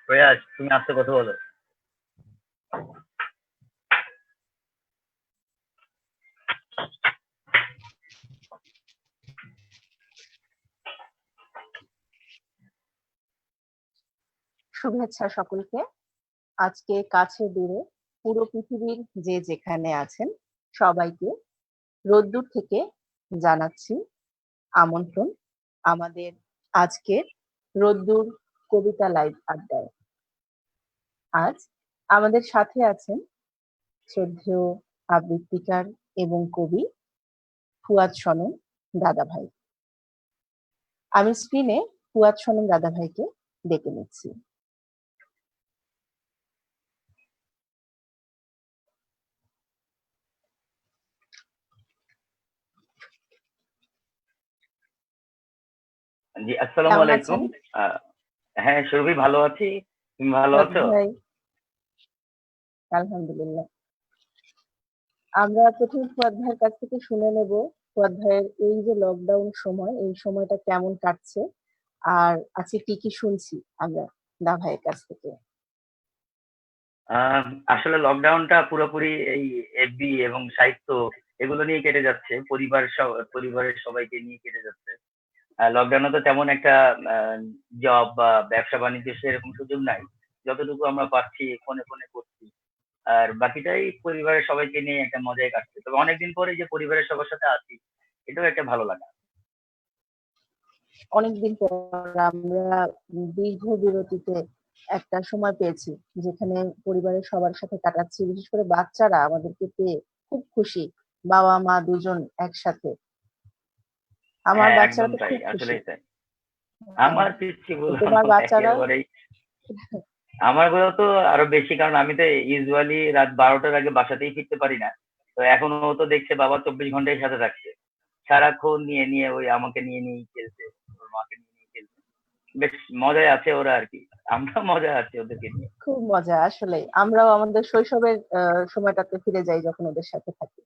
প্রয়াস, তুমি আস্তে কথা বলো। শুভেচ্ছা সকলকে। আজকে কাছে দূরে পুরো পৃথিবীর যে যেখানে আছেন সবাইকে রোদ্দুর থেকে জানাচ্ছি আমন্ত্রণ আমাদের আজকের রোদ্দুর কবিতা লাইভ আড্ডায়। আজ আমাদের সাথে আছেন শ্রদ্ধেয় আবৃত্তিকার এবং কবি ফুয়াদ সনম দাদাভাই। আমি স্ক্রিনে ফুয়াদ সনম দাদাভাইকে ডেকে নিচ্ছি। জি, আসসালামু কেমন আলাইকুম। আছেন? হ্যাঁ সুরভি, ভালো আছি। তুমি ভালো ফুয়াদ আছো? ভাই, আলহামদুলিল্লাহ। আমরা প্রথমে ফুয়াদ ভাইয়ের কাছ থেকে শুনে নেব ফুয়াদ ভাইয়ের এই যে লকডাউন সময়, এই সময়টা কেমন কাটছে, আর আজকে কি কি শুনছি আমরা দা ভাইয়ের কাছ থেকে। আহ, আসলে লকডাউনটা পুরোপুরি এই এফবি এবং সাহিত্য এগুলো নিয়ে কেটে যাচ্ছে। পরিবারের সবাইকে নিয়ে কেটে যাচ্ছে। লকডাউনে তো তেমন একটা জব বা ব্যবসা বাণিজ্য সেরকম সুযোগ নাই। যতটুকু আমরা পাচ্ছি ফোনে ফোনে করছি। আর বাকিটাই পরিবারের সবাইকে নিয়ে একটা মজায় কাটছে। তবে অনেকদিন পরে যে পরিবারের সবার সাথে আছি, এটাও একটা ভালো লাগা। অনেকদিন পর আমরা দীর্ঘ বিরতিতে একটা সময় পেয়েছি যেখানে পরিবারের সবার সাথে কাটাচ্ছি, বিশেষ করে বাচ্চারা আমাদেরকে পেয়ে খুব খুশি। বাবা মা দুজন একসাথে। আমার হ্যাঁ, বাচ্চারা একদম তো তাই, খুব খুশি। আসলেই তাই। হ্যাঁ, আমার পিচ্ছি তো গুলো তোমার বাচ্চারাও? একেবারেই, আমার গুলো তো আরো বেশি, কারণ আমি তো ইউজুয়ালি রাত 12টার আগে বাসাতেই ফিরতে পারি না। তো এখন ও তো দেখছে বাবা 24 ঘন্টাই সাথে থাকছে, সারাক্ষণ নিয়ে নিয়ে ওই আমাকে নিয়ে নিয়েই খেলছে, ওর মাকে নিয়ে নিয়ে খেলছে। বেশ মজায় আছে ওরা আর কি। আমরা মজায় আছি ওদেরকে নিয়ে। খুব মজা আসলে। আমরাও আমাদের শৈশবের সময়টাতে ফিরে যাই যখন ওদের সাথে থাকি।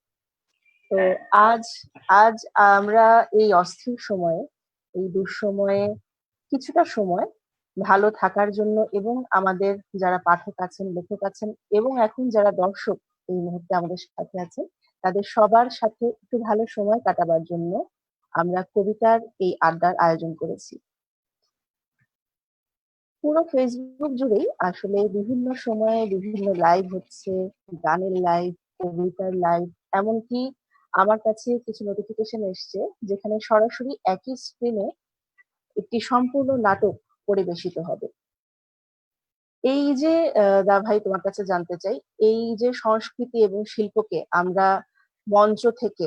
তো হ্যাঁ, আজ আজ আমরা এই অস্থির সময়ে, এই দুঃসময়ে কিছুটা সময় ভালো থাকার জন্য এবং আমাদের যারা পাঠক আছেন, লেখক আছেন এবং এখন যারা দর্শক এই মুহূর্তে আমাদের সাথে আছেন, তাদের সবার সাথে একটু ভালো সময় কাটাবার জন্য আমরা কবিতার এই আড্ডার আয়োজন করেছি। পুরো ফেসবুক জুড়েই আসলে বিভিন্ন সময়ে বিভিন্ন লাইভ হচ্ছে, গানের লাইভ, কবিতার লাইভ, এমনকি আমার কাছে কিছু নোটিফিকেশন এসছে যেখানে সরাসরি একই স্ক্রিনে একটি সম্পূর্ণ নাটক পরিবেশিত হবে। এই যে দা ভাই, তোমার কাছে জানতে চাই, এই যে সংস্কৃতি এবং শিল্পকে আমরা মঞ্চ থেকে,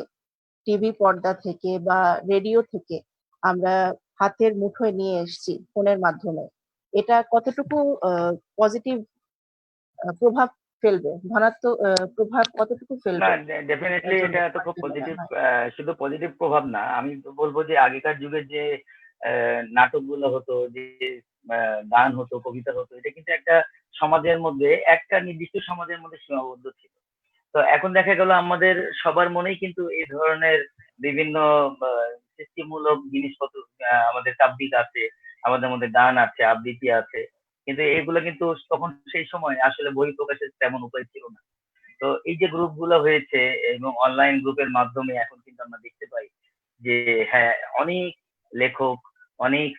টিভি পর্দা থেকে বা রেডিও থেকে আমরা হাতের মুঠোয় নিয়ে এসেছি ফোনের মাধ্যমে, এটা কতটুকু পজিটিভ প্রভাব ফেলবে, ধনাত্মক প্রভাব কতটুকু না, ফেলবে ডেফিনেটলি এটার জন্য এটা তো তোমার খুব কি মনে পজিটিভ। হয়? শুধু পজিটিভ প্রভাব না, আমি তো বলবো যে আগেকার যুগে যে নাটকগুলো হতো, যে গান হতো, কবিতা হতো, এটা কিন্তু একটা সমাজের মধ্যে, একটা নির্দিষ্ট সমাজের মধ্যে সীমাবদ্ধ ছিল। তো এখন দেখা গেল আমাদের সবার মনেই কিন্তু এই ধরনের বিভিন্ন সৃষ্টিমূলক জিনিসপত্র, আমাদের কাব্যিক আছে, আমাদের মধ্যে গান আছে, আবৃত্তি আছে। কিন্তু এগুলো কিন্তু তখন সেই সময় আসলে বই প্রকাশের তেমন উপায় ছিল না। তো এই যে গ্রুপ গুলো হয়েছে এবং অনলাইন গ্রুপের মাধ্যমে এখন কিন্তু আমরা দেখতে পাই যে হ্যাঁ, অনেক লেখক, অনেক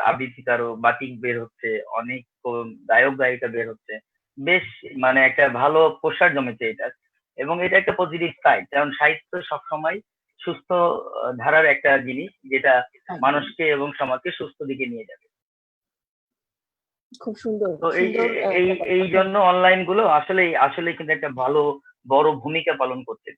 আবৃত্তিকারও বাতিক বের হচ্ছে, অনেক গায়ক গায়িকা বের হচ্ছে। বেশ মানে একটা ভালো প্রসার জমেছে এটা। এবং এটা একটা পজিটিভ সাইড, কারণ সাহিত্য সবসময় সুস্থ ধারার একটা জিনিস, যেটা একদম। মানুষকে এবং সমাজকে সুস্থ দিকে নিয়ে যাবে। খুব সুন্দর তো এই সুন্দর এই একটা এই কথা। জন্য অনলাইন গুলো আসলে আসলে কিন্তু একটা ভালো বড় ভূমিকা পালন করছে।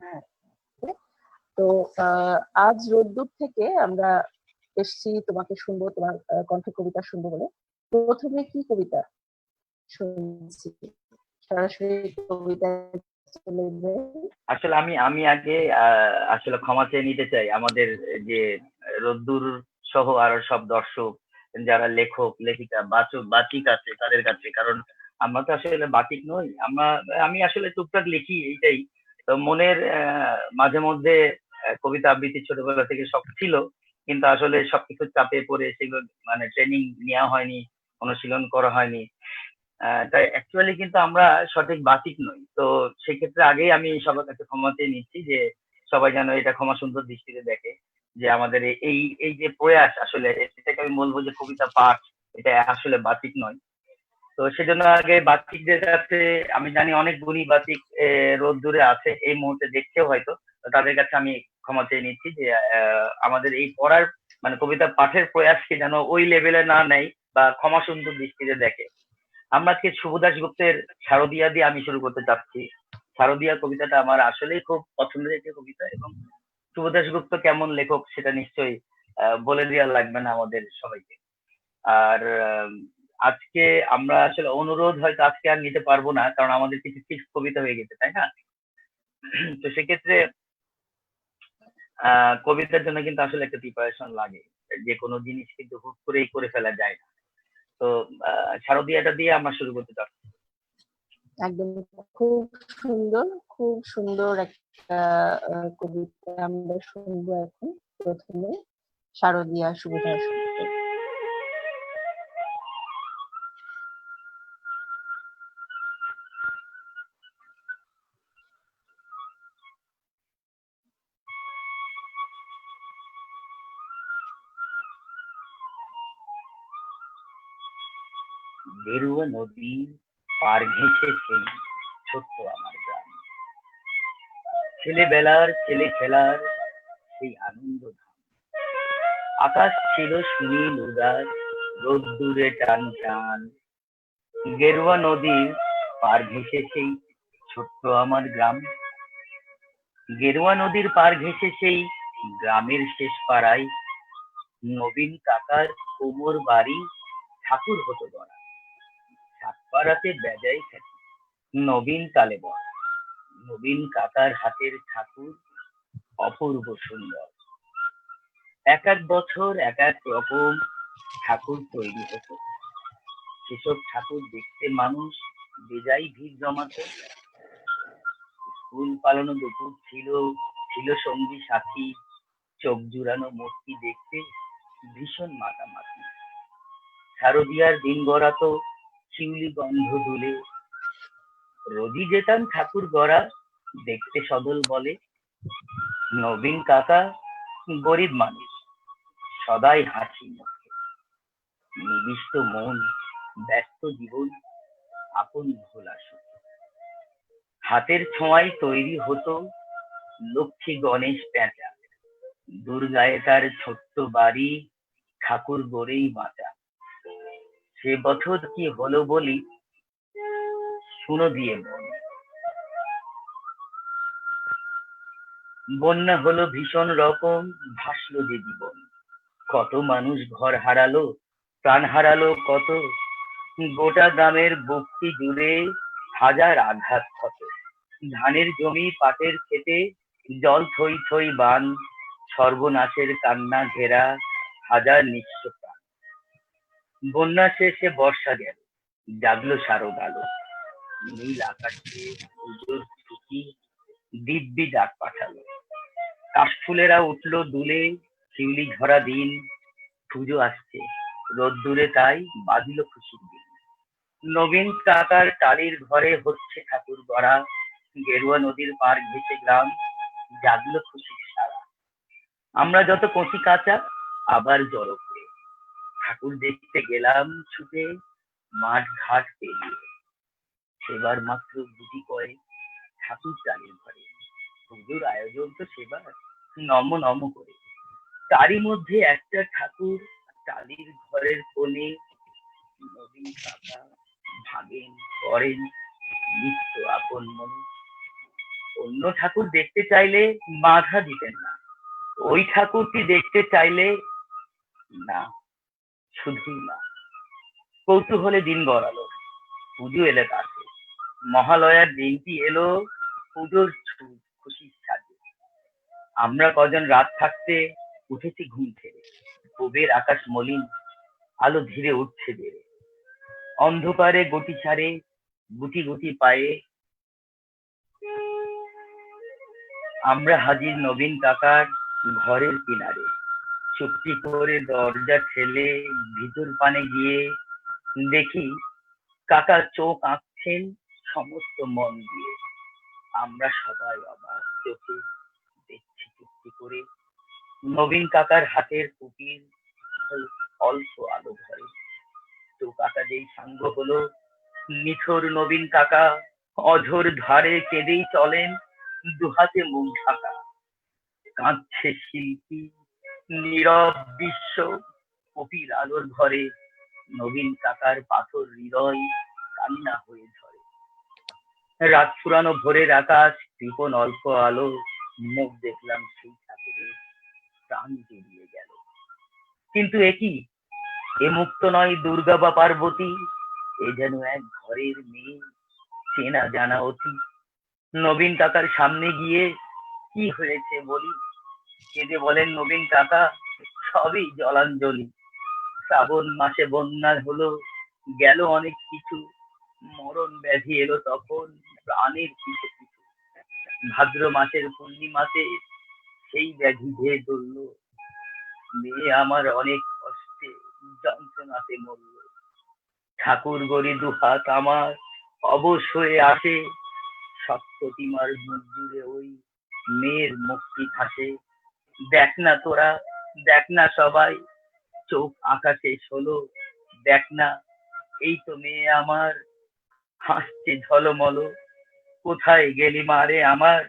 হ্যাঁ, তো আজ রোদ্দুর থেকে আমরা এসছি তোমাকে শুনবো, তোমার কণ্ঠ কবিতা শুনবো বলে। প্রথমে কি কবিতা শুনছি? সরাসরি কবিতা চলে যাই। আসলে আমি আমি আগে আসলে ক্ষমা চেয়ে নিতে চাই আমাদের যে রোদ্দুর সহ আরো সব দর্শক, যারা লেখক লেখিকা বাচিক আছে তাদের কাছে, কারণ আমরা তো আসলে বাচিক নই। আমি আসলে টুকটাক লিখি এইটাই। তো মনের মাঝে মধ্যে কবিতা আবৃত্তি ছোটবেলা থেকে শখ ছিল, কিন্তু আসলে সবকিছু চাপে পড়ে সেগুলো মানে ট্রেনিং নেওয়া হয়নি, অনুশীলন করা হয়নি। তাই অ্যাকচুয়ালি কিন্তু আমরা সঠিক বাচিক নই। তো সেক্ষেত্রে আগেই আমি সবার কাছে ক্ষমা চেয়ে নিচ্ছি যে সবাই যেন এটা ক্ষমা সুন্দর দৃষ্টিতে দেখে, যে আমাদের এই এই যে প্রয়াস, আসলে এটাকে আমি বলবো যে কবিতা পাঠ, এটা আসলে বাচিক নয়। তো সেজন্য আগে বাচিকদের কাছে, আমি জানি অনেক গুণী বাচিক রোদ দূরে আছে, এই মুহূর্তে দেখছেও হয়তো, তো তাদের কাছে আমি ক্ষমা চেয়ে নিচ্ছি যে আমাদের এই পড়ার মানে কবিতা পাঠের প্রয়াসকে যেন ওই লেভেলে না নেয় বা ক্ষমা সুন্দর দৃষ্টিতে দেখে। আমরা আজকে শুভ দাশগুপ্তের শারদিয়া দিয়ে আমি শুরু করতে চাচ্ছি। শারদিয়া কবিতাটা আমার আসলেই খুব পছন্দের একটি কবিতা, এবং শুভ দাশগুপ্ত কেমন লেখক সেটা নিশ্চয়ই বলে দেওয়া লাগবে না আমাদের সবাইকে। আর আজকে আমরা আসলে অনুরোধ হয়তো আজকে আর নিতে পারবো না, কারণ আমাদের কিছু ফিক্স কবিতা হয়ে গেছে, তাই না? তো সেক্ষেত্রে কবিতার জন্য কিন্তু আসলে একটা প্রিপারেশন লাগে, যে কোনো জিনিস কিন্তু হুট করেই করে ফেলা যায় না। তো শারদিয়াটা দিয়ে আমরা শুরু করতে চাচ্ছি। একদম খুব সুন্দর, খুব সুন্দর একটা কবিতা আমরা শুনবো এখন। প্রথমে শারদিয়া শুভ দাশগুপ্ত। গেরুয়া নদীর পার ঘেঁষে সেই ছোট্ট আমার গ্রাম, ছেলেবেলার ছেলে খেলার সেই আনন্দ ধাম। আকাশ ছিল সুনীল উদার, রোদ্দুরে টান টান। গেরুয়া নদীর পার ঘেঁষে সেই ছোট্ট আমার গ্রাম, গেরুয়া নদীর পার ঘেঁষে সেই গ্রামের শেষ পাড়ায় নবীন কাকার কোমর বাড়ি ঠাকুর হতো গড়া। সাত পাড়াতে বেজায় খ্যাতি, নবীন তালে বড়। নবীন কাকার হাতের ঠাকুর অপূর্ব সুন্দর। এক এক বছর এক এক রকম ঠাকুর তৈরি হতো। সেসব ঠাকুর দেখতে মানুষ বেজায় ভিড় জমাতো। স্কুল পালানো দুপুর ছিল, ছিল সঙ্গী সাথী, চোখ জুড়ানো মূর্তি দেখতে ভীষণ মাতামাতি। শারদিয়ার দিন গড়াতো শিউলি গন্ধ দুলে, রোজই যেতাম ঠাকুর গড়া দেখতে। সদল বলে নবীন কাকা গরিব মানুষ, সদাই হাসি মুখে, নিবিষ্ট মন, ব্যস্ত জীবন, আপন ভোলা সুখ। হাতের ছোঁয়ায় তৈরি হতো লক্ষ্মী গণেশ প্যাঁচা, দুর্গায় তার ছোট্ট বাড়ি, ঠাকুর গড়েই বাঁচা। সে বছর কি হলো বলি, শুনো দিয়ে মন। বন্যা হলো ভীষণ রকম, ভাসলো যে জীবন। কত মানুষ ঘর হারালো, প্রাণ হারালো কত। গোটা গ্রামের বুকটি জুড়ে হাজার আঘাত ক্ষত। ধানের জমি পাটের খেতে জল থই থই বান, সর্বনাশের কান্না ঘেরা হাজার নিঃস্ব প্রাণ। বন্যা শেষে বর্ষা গেল, জাগলো শারদ আলো, নীল আকাশে পুজোর ছুটি দিব্যি ডাক পাঠালো। কাশফুলেরা উঠলো দুলে, শিউলি ঝরা দিন, পুজো আসছে রোদ্দুরে তাই বাঁধিল খুশির দিন। নবীন কাকার টালির ঘরে হচ্ছে ঠাকুর গড়া, গেরুয়া নদীর পার ঘেঁষে গ্রাম, জাগলো খুশির সারা। আমরা যত কচি কাঁচা আবার জড়ো করে ঠাকুর দেখতে গেলাম ছুটে, মাঠ ঘাট পেরিয়ে। সেবার মাত্র গুটি কয়েক ঠাকুর টালির ঘরে, পুজোর আয়োজন তো সেবার নম নম করে। তারই মধ্যে একটা ঠাকুর টালির ঘরের কোণে, নবীন কাকা ভাবেন করেন নিত্য আপন মনে। অন্য ঠাকুর দেখতে চাইলে বাধা দিতেন না, ওই ঠাকুরটি দেখতে চাইলে না, শুধুই না। কৌতূহলে দিন গড়ালো, পুজো এলে কাছে, মহালয়ার দিনটি এলো, পুজোর খুশির সাজে। আমরা কজন রাত থাকতে উঠেছি ঘুম থেকে, পূবের আকাশ মলিন, আলো ধীরে উঠছে বেড়ে। অন্ধকারে গতি ছাড়ে গুটি গুটি পায়ে, আমরা হাজির নবীন কাকার ঘরের কিনারে, চুপটি করে দরজা ঠেলে ভিতর পানে গিয়ে দেখি কাকা চোখ আঁকছেন সমস্ত মন দিয়ে। আমরা সবাই অবাক চোখে দেখছি চুপটি করে নবীন কাকার হাতের পুঁতির অল্প আলো ধরে। তো কাকা যেই সাঙ্গ হলো, নিথর নবীন কাকা অঝোর ধারে কেঁদেই চলেন, দুহাতে মুখ ঢাকা। কাঁদছে শিল্পী, নীরব বিশ্ব, কপির আলোর ঘরে নবীন কাকার পাথর হৃদয় কান্না হয়ে ঝরে। রাত ফুরানো ভোরের আকাশ, কৃপণ অল্প আলো, মুখ দেখলাম সেই ঠাকুরের, প্রাণ জুড়িয়ে গেল। কিন্তু একই, এ মুক্ত নয় দুর্গা বা পার্বতী, এ যেন এক ঘরের মেয়ে, চেনা জানা অতি। নবীন কাকার সামনে গিয়ে কি হয়েছে বলি, কেঁদে বলেন নবীন কাকা, সবই জলাঞ্জলি। শ্রাবণ মাসে বন্যা হলো, গেল অনেক কিছু, মরণ ব্যাধি এলো তখন প্রাণের পিছু পিছু। ভাদ্র মাসের পূর্ণিমাতে সেই ব্যাধি ধেয়ে ধরল, মেয়ে আমার অনেক কষ্টে যন্ত্রণাতে মরল। ঠাকুর গড়ি দুহাত আমার অবশ হয়ে আসে, সপ্ততিমার মুখ জুড়ে ওই মেয়ের মুক্তি ভাসে। দেখ না তোরা, দেখ না সবাই, চোখ আকাশে হলো, দেখ না এই তো মেয়ে আমার, হাসছে ঝলমল। কোথায় গেলি মারে আমার,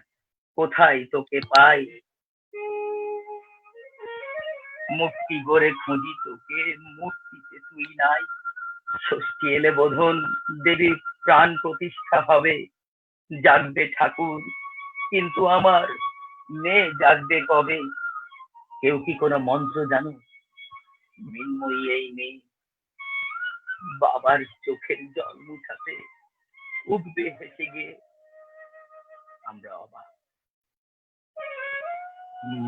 কোথায় তোকে পাই, মূর্তি গড়ে খুঁজি তোকে, মূর্তিতে তুই নাই। ষষ্ঠী এলে বোধন দেবীর প্রাণ প্রতিষ্ঠা হবে, জাগবে ঠাকুর, কিন্তু আমার মেয়ে জাগবে কবে? কেউ কি কোনো মন্ত্র জানো? মৃন্ময়ী এই মেয়ে বাবার চোখের জল মুছাতে উঠবে হেসে গিয়ে। আমরা অবাক,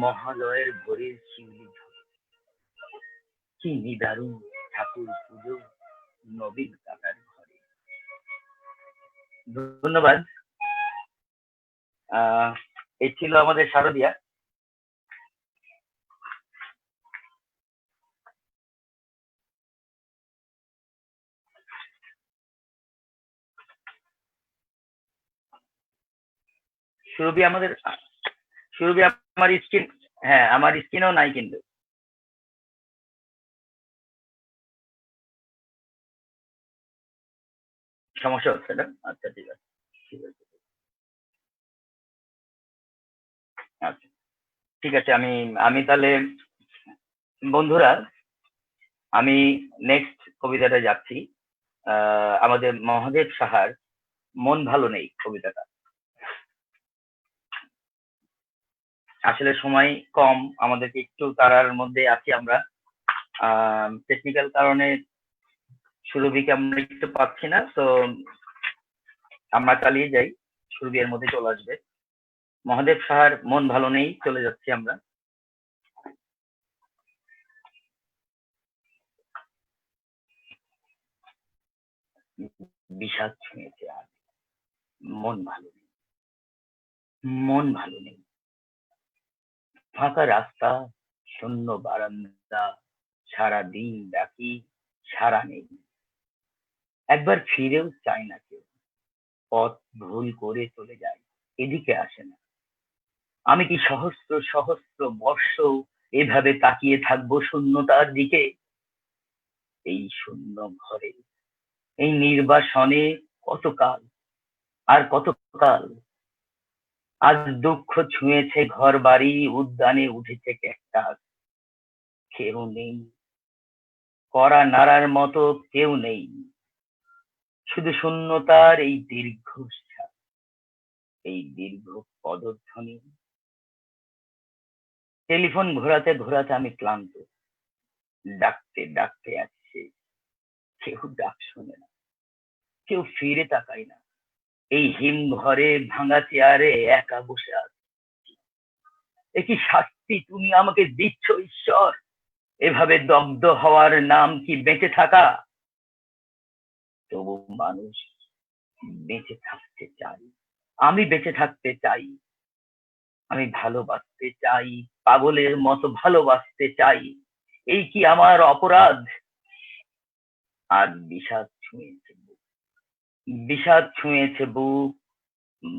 মহালয়ের ভোরের শিউলি ঝড়, কি নিদারুণ ঠাকুর পুজো নবীন কাকার ঘরে। ধন্যবাদ। এই ছিল আমাদের শারদিয়া। সুরভি আমাদের, সুরভি আমার স্ক্রিন, হ্যাঁ আমার স্ক্রিনেও নাই কিন্তু। সমস্যা হচ্ছে না? আচ্ছা ঠিক আছে, ঠিক আছে, আচ্ছা ঠিক আছে। আমি আমি তাহলে বন্ধুরা, আমি নেক্সট কবিতাটা যাচ্ছি। আমাদের মহাদেব সাহার মন ভালো নেই কবিতাটা। আসলে সময় কম, আমাদেরকে একটু তারার মধ্যে আছি আমরা। টেকনিক্যাল কারণে সুরভিকে আমরা একটু পাচ্ছি না, তো আমরা চালিয়ে যাই, সুরভি এর মধ্যে চলে আসবে। মহাদেব সাহার মন ভালো নেই, চলে যাচ্ছি আমরা। বিষাদ ছুঁয়েছে আর মন ভালো নেই, মন ভালো নেই। ফাঁকা রাস্তা, শূন্য বারান্দা, সারা দিন ডাকি, সারা নেই। একবার ফিরেও চায় না কেউ, পথ ভুল করে চলে যায়, এদিকে আসে না। আমি কি সহস্র সহস্র বর্ষ এভাবে তাকিয়ে থাকবো শূন্যতার দিকে? এই শূন্য ঘরে, এই নির্বাসনে কতকাল, আর কতকাল? আজ দুঃখ ছুঁয়েছে ঘর বাড়ি, উদ্যানে উঠেছে ক্যাকটাস, কেউ নেই, কড়া নাড়ার মতো কেউ নেই, শুধু শূন্যতার এই দীর্ঘশ্বাস, এই দীর্ঘ পদধ্বনি। টেলিফোন ঘোরাতে ঘোরাতে আমি ক্লান্ত, ডাকতে ডাকতে আসছে, কেউ ডাক শোনে না, কেউ ফিরে তাকায় না। এই হিম ঘরে ভাঙা চেয়ারে একা বসে আছে। এ কি শাস্তি তুমি আমাকে দিচ্ছ ঈশ্বর? এভাবে দগ্ধ হওয়ার নাম কি বেঁচে থাকা? তবু মানুষ বেঁচে থাকতে চাই, আমি বেঁচে থাকতে চাই। আমি ভালোবাসতে চাই, পাগলের মতো ভালোবাসতে চাই, এই কি আমার অপরাধ? আর বিষাদ ছুঁয়েছে বুক, বিষাদ ছুঁয়েছে বুক,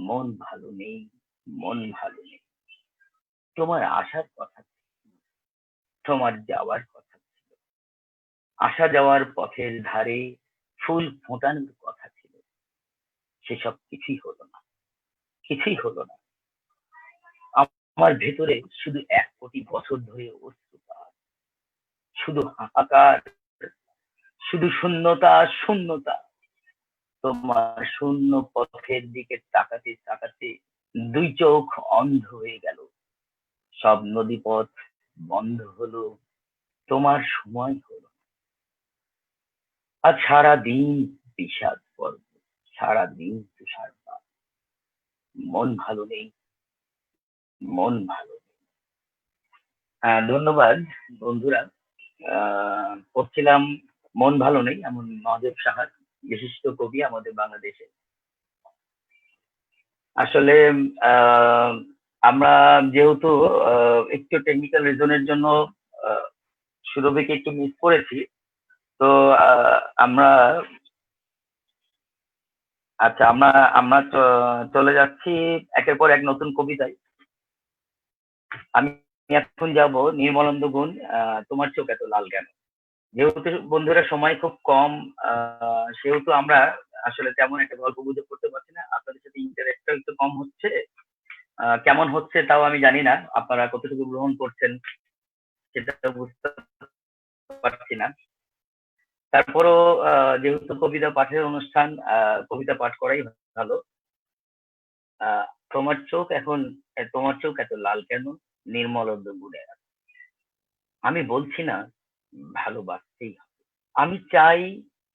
মন ভালো নেই, মন ভালো নেই। তোমার আসার কথা, তোমার যাওয়ার কথা, আসা যাওয়ার পথের ধারে ফুল ফোটানোর কথা ছিল, সেসব কিছুই হলো না, কিছুই হলো না। আমার ভেতরে শুধু 1 কোটি বছর ধরে অশ্রুপাত, শুধু হাহাকার, শুধু শূন্যতা, শূন্যতা। তোমার শূন্য পথের দিকে তাকাতে তাকাতে 2 চোখ অন্ধ হয়ে গেল, সব নদীপথ বন্ধ হলো, তোমার সময় হলো। আজ সারাদিন বিষাদ পর্ব, সারাদিন তুষারপাত, মন ভালো নেই, মন ভালো নেই। ধন্যবাদ বন্ধুরা। পড়ছিলাম মন ভালো নেই এমন মহাদেব সাহার, বিশিষ্ট কবি আমাদের বাংলাদেশে। আসলে আহ, আমরা যেহেতু একটু টেকনিক্যাল রিজনের জন্য সুরভিকে একটু মিস করেছি, তো আমরা আচ্ছা আমরা আমরা চলে যাচ্ছি একের পর এক নতুন কবিতায়। আমি এখন যাব নির্মলানন্দ গুণ, তোমার চোখ এত লাল কেন। যেহেতু বন্ধুরা সময় খুব কম, সেহেতু আমরা আসলে তেমন একটা গল্প গুজব করতে পারছি না, আপনাদের সাথে ইন্টারেক্টটা একটু কম হচ্ছে। কেমন হচ্ছে তাও আমি জানি না, আপনারা কতটুকু গ্রহণ করছেন সেটা বুঝতে পারছি না। তারপরও যেহেতু কবিতা পাঠের অনুষ্ঠান, কবিতা পাঠ করাই ভালো। আহ, তোমার চোখ এখন, তোমার চোখ এত লাল কেন, নির্মলানন্দ গুণের। আমি বলছি না ভালোবাসতেই হবে, আমি চাই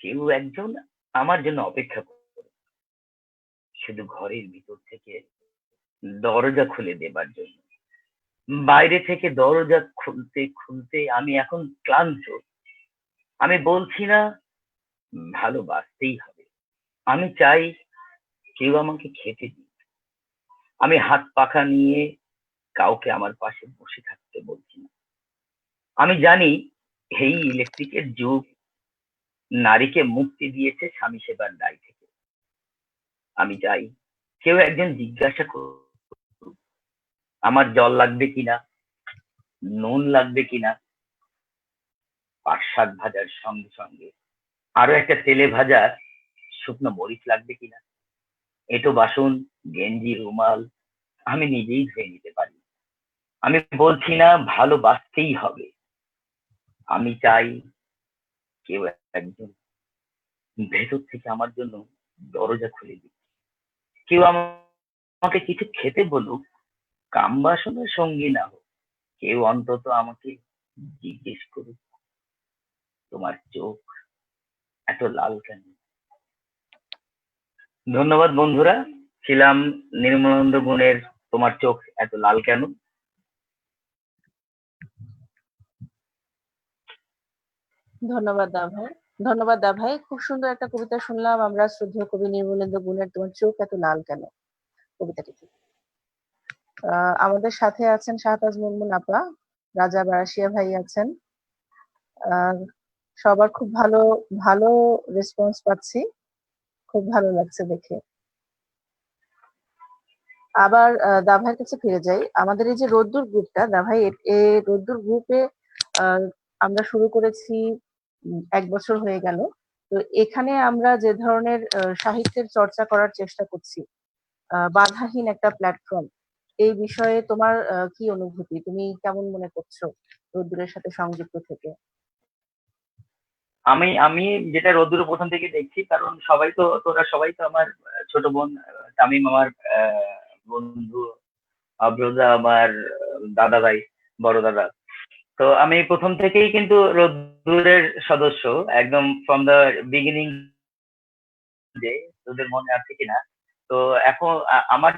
কেউ একজন আমার জন্য অপেক্ষা করে, শুধু ঘরের ভিতর থেকে দরজা খুলে দেবার জন্য। বাইরে থেকে দরজা খুলতে খুলতে আমি এখন ক্লান্ত। আমি বলছি না ভালোবাসতেই হবে, আমি চাই কেউ আমাকে খেতে দিক। আমি হাত পাখা নিয়ে কাউকে আমার পাশে বসে থাকতে বলছি না। আমি জানি এই ইলেকট্রিকের যুগ নারীকে মুক্তি দিয়েছে স্বামী সেবার দায় থেকে। আমি চাই কেউ একজন জিজ্ঞাসা করুক আমার জল লাগবে কিনা, নুন লাগবে কিনা, পাট শাক ভাজার সঙ্গে সঙ্গে আরো একটা তেলে ভাজা শুকনো মরিচ লাগবে কিনা, এঁটো বাসন, গেঞ্জি, রুমাল আমি নিজেই ধুয়ে নিতে পারি। আমি বলছি না ভালোবাসতেই হবে, আমি চাই কেউ একজন ভেতর থেকে আমার জন্য দরজা খুলে দিক, কেউ আমাকে কিছু খেতে বলুক, কাম বাসনের সঙ্গী না হোক, কেউ অন্তত আমাকে জিজ্ঞেস করুক তোমার চোখ এত লাল কেন। ধন্যবাদ বন্ধুরা, ছিলাম নির্মলানন্দ গুণের তোমার চোখ এত লাল কেন। ধন্যবাদ দা ভাই, ধন্যবাদ দা ভাই। খুব সুন্দর একটা কবিতা শুনলাম আমরা শ্রদ্ধেয় কবি নির্মলেন্দু গুণের তোমার চোখ এত লাল কেন কবিতাটি থেকে। আমাদের সাথে আছেন শাহতাজ মুনমুন আপা, রাজা বারাশিয়া ভাই আছেন। আহ সবার খুব ভালো ভালো রেসপন্স পাচ্ছি, খুব ভালো লাগছে দেখে। আবার দা ভাইয়ের কাছে ফিরে যাই। আমাদের এই যে রোদ্দুর গ্রুপটা, দা ভাই এই রোদ্দুর গ্রুপে আমরা শুরু করেছি 1 বছর হয়ে গেল। তো এখানে আমরা যে ধরনের সাহিত্যের চর্চা করার চেষ্টা করছি, বাধাহীন একটা প্ল্যাটফর্ম, এই বিষয়ে তোমার কি অনুভূতি, তুমি কেমন মনে করছো রোদ্দুরের সাথে সংযুক্ত থেকে? আমি আমি যেটা রোদ্দুর প্রথম থেকে দেখছি, কারণ সবাই তো, তোরা সবাই তো আমার ছোট বোন, তামিম আমার বন্ধু, আব্রুজা আমার দাদা ভাই, বড় দাদা। তো আমি প্রথম থেকেই কিন্তু রোদ্দুরের সদস্য, একদম ফ্রম দ্য বিগিনিং, যে তোদের মনে আছে কিনা। তো এখন আমার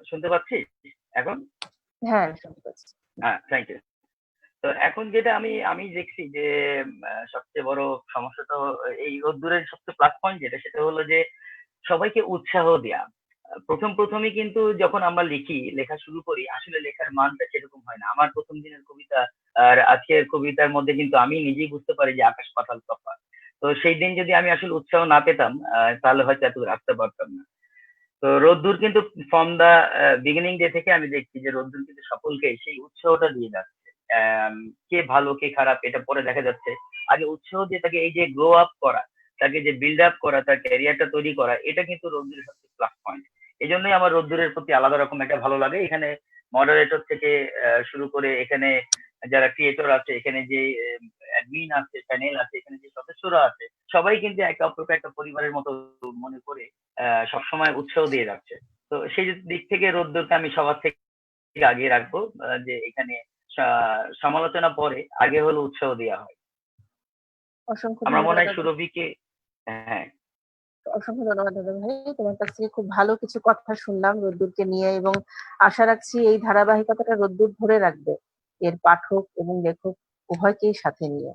শুনতে পাচ্ছিস এখন? হ্যাঁ, শুনতে পাচ্ছি। হ্যাঁ, থ্যাংক ইউ। তো এখন যেটা আমি আমি দেখছি যে সবচেয়ে বড় সমস্যা তো এই রোদ্দুরের সবচেয়ে প্লাস পয়েন্ট যেটা সেটা হলো যে সবাইকে উৎসাহ দেয়া। প্রথমই কিন্তু যখন আমরা লেখা শুরু করি আসলে লেখার মানটা সেরকম হয় না। আমার প্রথম দিনের কবিতা আর আজকের কবিতার মধ্যে কিন্তু আমি নিজেই বুঝতে পারি যে আকাশ পাতাল তফাৎ। তো সেই দিন যদি আমি আসলে উৎসাহ না পেতাম তাহলে হয়তো এত রাখতে পারতাম না। তো রোদ্দুর কিন্তু ফ্রম দা বিগিনিং ডে থেকে আমি দেখছি যে রোদ্দুর কিন্তু সকলকে সেই উৎসাহটা দিয়ে যাচ্ছে। কে ভালো কে খারাপ এটা পরে দেখা যাচ্ছে। আগে উৎসাহ দিয়ে তাকে এই যে গ্রো আপ করা, তাকে যে বিল্ড আপ করা, তার ক্যারিয়ারটা তৈরি করা, এটা কিন্তু রোদ্দুরের সবচেয়ে প্লাস পয়েন্ট। এই জন্যই আমার রোদ্দুরের প্রতি আলাদা রকম একটা ভালো লাগে। এখানে মডারেটর থেকে শুরু করে এখানে যারা ক্রিয়েটর আছে, এখানে যে অ্যাডমিন আছে, প্যানেল আছে, এখানে যে সদস্যরা আছে, সবাই কিন্তু একে অপরকে একটা পরিবারের মতো মনে করে সবসময় উৎসাহ দিয়ে যাচ্ছে। তো সেই দিক থেকে রোদ্দুরকে আমি সবার থেকে আগে রাখবো, যে এখানে সমালোচনা পরে, আগে হলো উৎসাহ দেওয়া হয়। অসংখ্য আমরা মনে ধন্যবাদ হয় দাদা। সুরভিকে, হ্যাঁ অসংখ্য ধন্যবাদ দাদা ভাই, তোমার কাছ থেকে খুব ভালো কিছু কথা শুনলাম রোদ্দুরকে নিয়ে, এবং আশা রাখছি এই ধারাবাহিকতাটা রোদ্দুর ধরে রাখবে এর পাঠক এবং লেখক উভয়কেই সাথে নিয়ে।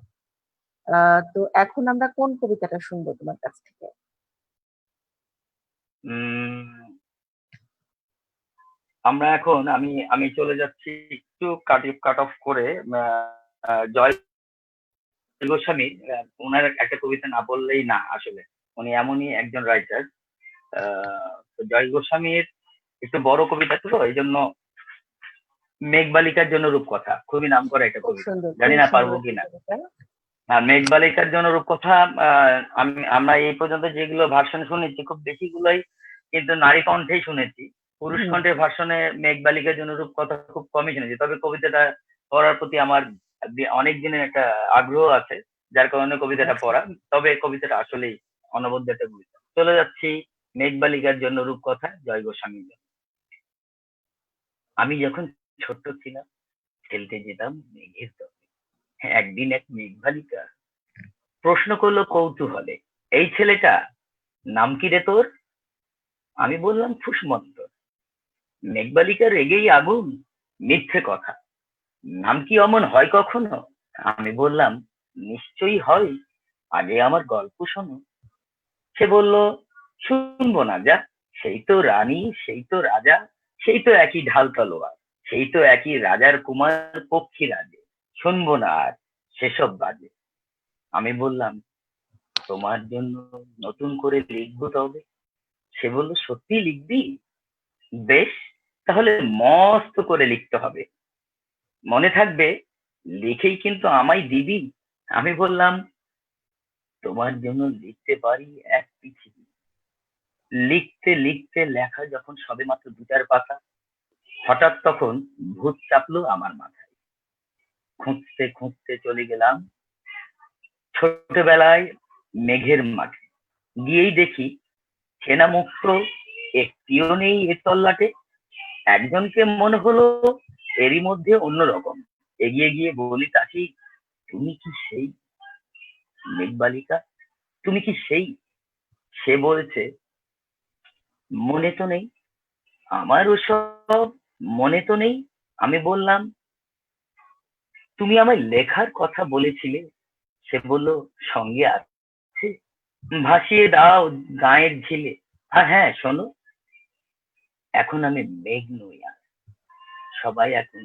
তো এখন আমরা কোন কবিতাটা শুনবো তোমার কাছ থেকে? উম আমরা এখন আমি আমি চলে যাচ্ছি একটু কাট অফ করে জয় গোস্বামী। ওনার একটা কবিতা না বললেই না আসলে। উনি এমনই একজন রাইটার। জয় গোস্বামীর একটু বড় কবিতা তো এই জন্য, মেঘবালিকার জন্য রূপকথা খুবই নাম করা একটা খুব কবিতা, সুন্দর, জানি খুব না সুন্দর পারবো একটি কিনা। কবিতা। হ্যাঁ, মেঘবালিকার জন্য রূপকথা। আমরা এই পর্যন্ত যেগুলো ভার্সন শুনেছি খুব বেশিগুলোই কিন্তু নারী কণ্ঠেই শুনেছি। পুরুষ হুম, কণ্ঠের ভার্সনে মেঘবালিকার জন্য রূপকথা খুব কমই শুনেছি। তবে কবিতাটা পড়ার প্রতি আমার অনেক দিনের একটা আগ্রহ আছে, যার কারণে কবিতাটা আচ্ছা। পড়া। তবে কবিতাটা আসলেই অনবদ্য একটা কবিতা। চলে যাচ্ছি মেঘবালিকার জন্য রূপকথা, জয় গোস্বামীর জন্য। আমি যখন ছোট্ট ছিলাম খেলতে যেতাম মেঘের দলে। একদিন এক মেঘবালিকা প্রশ্ন করলো কৌতূহলে, এই ছেলেটা নাম কি রে তোর? আমি বললাম ফুসমন্ত। মেঘবালিকা রেগেই আগুন, মিথ্যে কথা, নাম কি অমন হয় কখনো? আমি বললাম নিশ্চয়ই হয়, আগে আমার গল্প শোনো। সে বলল শুনবো না, যা, সেই তো রানী, সেই তো রাজা, সেই তো একই ঢাল তলোয়ার, সেই তো একই রাজার কুমার পক্ষী রাজে, শুনবো না আর সেসব বাজে। আমি বললাম তোমার জন্য নতুন করে লিখবো তবে। সে বলল সত্যি লিখবি? বেশ, তাহলে মস্ত করে লিখতে হবে, মনে থাকবে লিখেই কিন্তু আমায় দিবি। আমি বললাম তোমার জন্য লিখতে পারি এক পৃথিবী। লিখতে লিখতে লেখা যখন সবেমাত্র ২ পাতা, হঠাৎ তখন ভূত চাপলো আমার মাথায়। খুঁজতে খুঁজতে চলে গেলাম ছোটবেলায় মেঘের মাঠে। গিয়েই দেখি চেনা মুখ তো একটিও নেই এর তল্লাটে। একজনকে মনে হলো এরই মধ্যে অন্যরকম। এগিয়ে গিয়ে বলি তাকে, তুমি কি সেই মেঘবালিকা? তুমি কি সেই? সে বলছে মনে তো নেই, আমার ওসব মনে তো নেই। আমি বললাম তুমি আমায় লেখার কথা বলেছিলে। সে বলল সঙ্গে আছে, ভাসিয়ে দাও গাঁয়ের ঝিলে। আর হ্যাঁ শোনো, এখন আমি মেঘ নই আর, সবাই এখন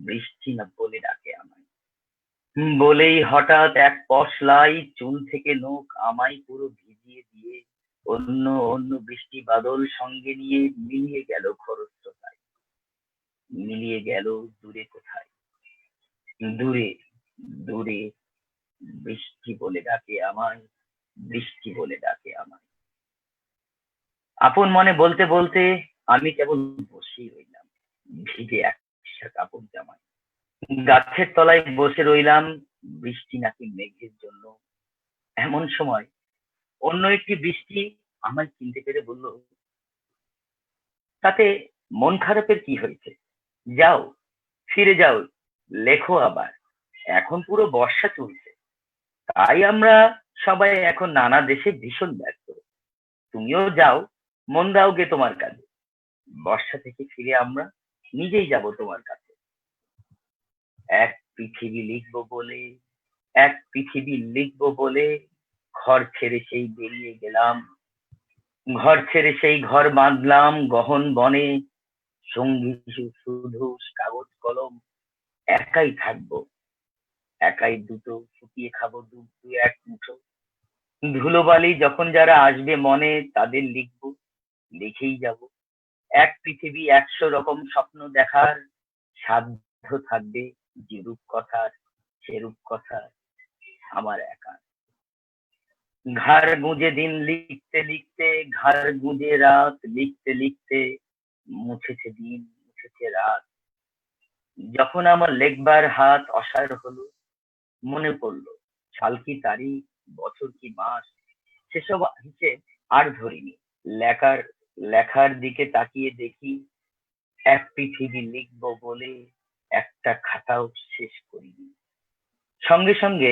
বৃষ্টি না বলে ডাকে আমায়। বলেই হঠাৎ এক পশলাই চুল থেকে নখ আমায় পুরো ভিজিয়ে দিয়ে অন্য অন্য বৃষ্টি বাদল সঙ্গে নিয়ে মিলিয়ে গেল খরস্রোতায়, মিলিয়ে গেল দূরে কোথায়। দূরে দূরে বৃষ্টি বলে ডাকে আমায়, বৃষ্টি বলে ডাকে আমায়। আপন মনে বলতে বলতে আমি কেবল বসেই রইলাম ভিজে একসা কাপড় জামায়। গাছের তলায় বসে রইলাম বৃষ্টি নাকি মেঘের জন্য। এমন সময় অন্য একটি বৃষ্টি আমায় চিনতে পেরে বলল, তাতে মন খারাপের কি হয়েছে? যাও, ফিরে যাও, লেখো আবার, এখন পুরো বর্ষা চলছে, তাই আমরা সবাই এখন নানা দেশে ভীষণ ব্যস্ত। তুমিও যাও, মন দাও গে তোমার কাজে, বর্ষা থেকে ফিরে আমরা নিজেই যাব তোমার কাছে। এক পৃথিবী লিখবো বলে, এক পৃথিবী লিখবো বলে ঘর ছেড়ে সেই বেরিয়ে গেলাম। ঘর ছেড়ে সেই ঘর বাঁধলাম গহন বনে, সঙ্গী শুধু কাগজ কলম। একাই থাকবো, একাই দুটো ফুটিয়ে খাবো দু এক মুঠো। ধুলোবালি যখন যারা আসবে মনে তাদের লিখবো, লিখেই যাব। এক পৃথিবী 100 রকম স্বপ্ন দেখার সাধ্য থাকবে যেরূপ কথার সেরূপ কথা আমার একা। ঘাড় গুঁজে দিন লিখতে লিখতে, ঘাড় গুঁজে রাত লিখতে লিখতে, মুছেছে দিন মুছেছে রাত। যখন আমার লেখবার হাত অসাড় হলো, মনে পড়লো সাল কি তারিখ, বছর কি মাস, সেসব হিসেব আর ধরিনি। লেখার লেখার দিকে তাকিয়ে দেখি এক পৃথিবী লিখবো বলে একটা খাতাও শেষ করিনি। সঙ্গে সঙ্গে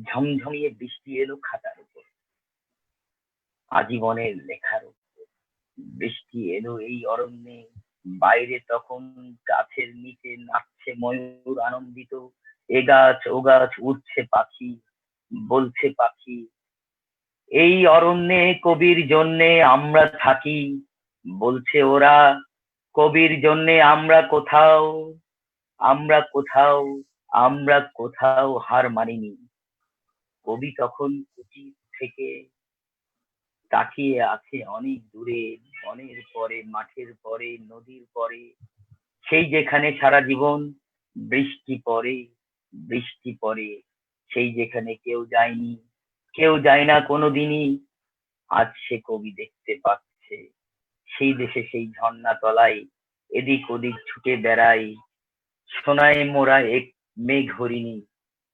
ঝমঝমিয়ে বৃষ্টি এলো খাতার উপর, আজীবনের লেখার উপর। বৃষ্টি এলো এই অরণ্যে, বাইরে তখন গাছের নিচে নাচছে ময়ূর আনন্দিত। এ গাছ ও গাছ উড়ছে পাখি, বলছে পাখি এই অরণ্যে কবির জন্যে আমরা থাকি। বলছে ওরা কবির জন্যে আমরা কোথাও, আমরা কোথাও, আমরা কোথাও হার মানিনি। কবি তখন কুটির থেকে তাকিয়ে আছে অনেক দূরে, বনের পরে মাঠের পরে নদীর পরে, সেই যেখানে সারা জীবন বৃষ্টি পড়ে, বৃষ্টি পড়ে, সেই যেখানে কেউ যায়নি, কেউ যায় না কোনোদিনই। আজ সে কবি দেখতে পাচ্ছে সেই দেশে সেই ঝর্ণা তলায় এদিক ওদিক ছুটে বেড়াই, সোনায় মোরা এক মেঘ হরিণী,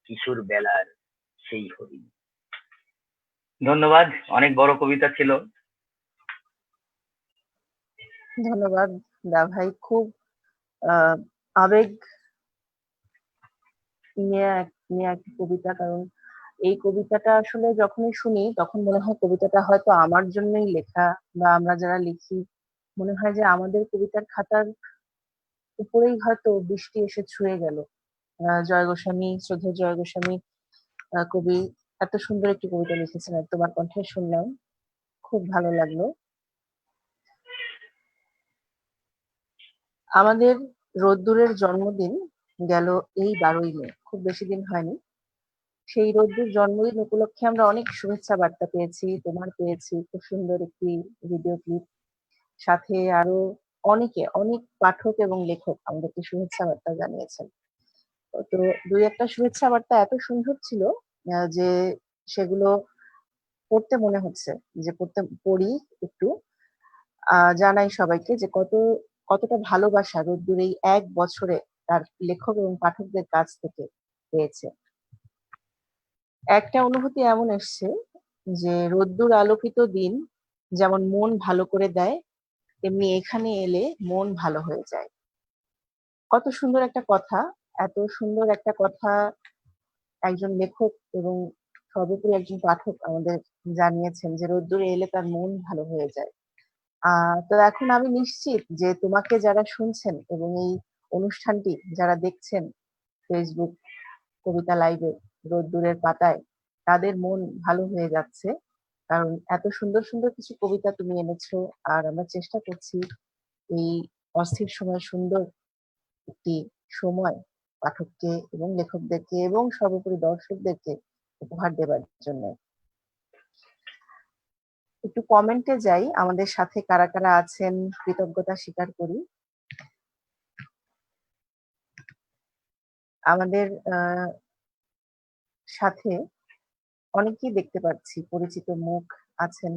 কিশোর বেলার সেই হরিণী। ধন্যবাদ, অনেক বড় কবিতা ছিল। ধন্যবাদ দা ভাই, খুব আহ আবেগ নিয়ে একটা কবিতা। কারণ এই কবিতাটা আসলে যখনই শুনি তখন মনে হয় কবিতাটা হয়তো আমার জন্যই লেখা, বা আমরা যারা লিখি মনে হয় যে আমাদের কবিতার খাতার উপরেই হয়তো বৃষ্টি এসে ছুঁয়ে গেল। জয় গোস্বামী, শ্রদ্ধেয় জয় গোস্বামী কবি এত সুন্দর একটি কবিতা লিখেছেন, আর তোমার কণ্ঠে শুনলাম, খুব ভালো লাগলো। আমাদের রোদ্দুরের জন্মদিন গেল এই 12ই মে, খুব বেশি দিন হয়নি। সেই রোদ্দুর জন্মদিন উপলক্ষে আমরা অনেক শুভেচ্ছা বার্তা পেয়েছি, তোমার পেয়েছি খুব সুন্দর একটি ভিডিও ক্লিপ, সাথে আরো অনেক পাঠক এবং লেখক আমাদেরকে শুভেচ্ছা বার্তা জানিয়েছেন। তো দুই একটা শুভেচ্ছা বার্তা এত সুন্দর ছিল যে সেগুলো পড়তে মনে হচ্ছে যে পড়ি একটু। জানাই সবাইকে যে কতটা ভালোবাসা রোদ্দুর এই 1 বছরে তার লেখক এবং পাঠকদের কাছ থেকে পেয়েছে। একটা অনুভূতি এমন এসছে যে রোদ্দুর আলোকিত দিন যেমন মন ভালো করে দেয়, তেমনি এখানে এলে মন ভালো হয়ে যায়। কত সুন্দর একটা কথা, এত সুন্দর একটা কথা একজন লেখক এবং সর্বোপরি একজন পাঠক আমাদের জানিয়েছেন যে রোদ্দুরে এলে তার মন ভালো হয়ে যায়। তো এখন আমি নিশ্চিত যে তোমাকে যারা শুনছেন এবং এই অনুষ্ঠানটি যারা দেখছেন ফেসবুক কবিতা লাইভে রোদ্দুরের পাতায়, তাদের মন ভালো হয়ে যাচ্ছে। কারণ এত সুন্দর সুন্দর কিছু কবিতা তুমি এনেছো, আর আমরা চেষ্টা করছি এই অস্থির সময় সুন্দর একটি সময় পাঠককে এবং লেখকদেরকে এবং সর্বোপরি দর্শকদেরকে উপহার দেবার জন্য। একটু কমেন্টে যাই, আমাদের সাথে কারা কারা আছেন কৃতজ্ঞতা স্বীকার করি। আমাদের সাথে অনেকেই দেখতে পাচ্ছি, পরিচিত মুখ আছেন।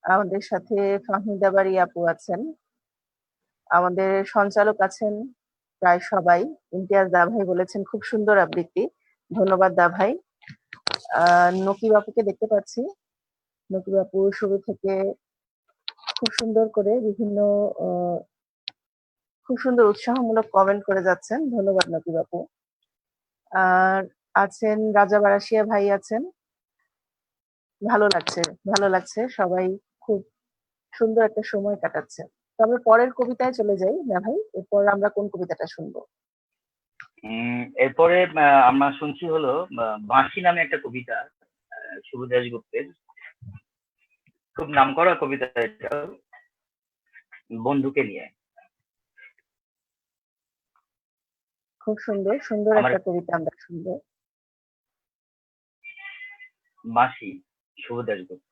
আমাদের সাথে ফাহমিদা বাড়ি আপু আছেন, আমাদের সঞ্চালক আছেন প্রায় সবাই। ইমতিয়াজ দা ভাই বলেছেন খুব সুন্দর আবৃত্তি, ধন্যবাদ দা ভাই। নকিব আপুকে দেখতে পাচ্ছি, নকিব আপু শুরু থেকে খুব সুন্দর করে বিভিন্ন খুব সুন্দর উৎসাহমূলক কমেন্ট করে যাচ্ছেন, ধন্যবাদ নকিব আপু। আর আছেন রাজা বারাশিয়া ভাই আছেন, ভালো লাগছে, ভালো লাগছে, সবাই খুব সুন্দর একটা সময় কাটাচ্ছে। তো আমরা পরের কবিতায় চলে যাই না ভাই, এরপর আমরা কোন কবিতাটা শুনবো? এরপরে আমরা শুনছি হলো বাঁশি নামে একটা কবিতা, শুভ দাশগুপ্তের, খুব নামকরা কবিতা এটা, বন্ধুকে নিয়ে। খুব সুন্দর, সুন্দর আমার একটা কবিতা আমরা শুনবো। বাঁশি, শুভ দাশগুপ্ত।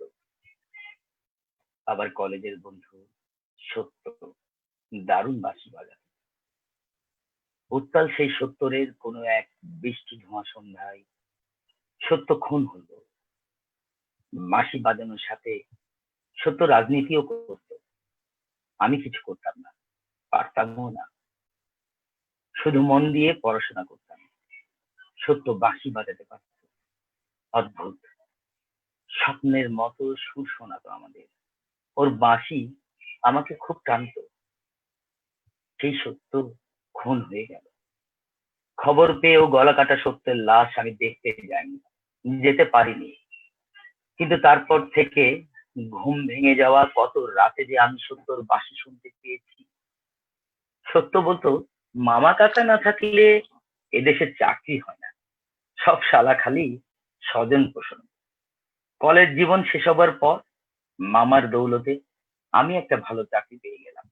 আবার কলেজের বন্ধু সত্য, দারুণ বাঁশি বাজায়। উত্তাল সেই সত্তরের কোনো এক বৃষ্টি ধোঁয়া সন্ধ্যায় সত্য খুন হলো। বাঁশি বাজানোর সাথে সত্য রাজনীতিও করতো। আমি কিছু করতাম না, পারতামও না, শুধু মন দিয়ে পড়াশোনা করতাম। সত্য বাঁশি বাজাতে পারত, অদ্ভুত স্বপ্নের মতো সুর শোনাতো আমাদের। ওর বাঁশি আমাকে খুব টানতো। সেই সত্য খুন হয়ে গেল। খবর পেয়েও গলা কাটা সত্যের লাশ আমি দেখতে যাইনি, যেতে পারিনি। কিন্তু তারপর থেকে ঘুম ভেঙে যাওয়া কত রাতে যে আমি সত্যর বাঁশি শুনতে পেয়েছি। সত্য বলতো, মামা কাকা না থাকলে এদেশে চাকরি হয় না, সব শালা খালি স্বজন পোষণ। কলেজ জীবন শেষ হবার পর মামার দৌলতে আমি একটা ভালো চাকরি পেয়ে গেলাম।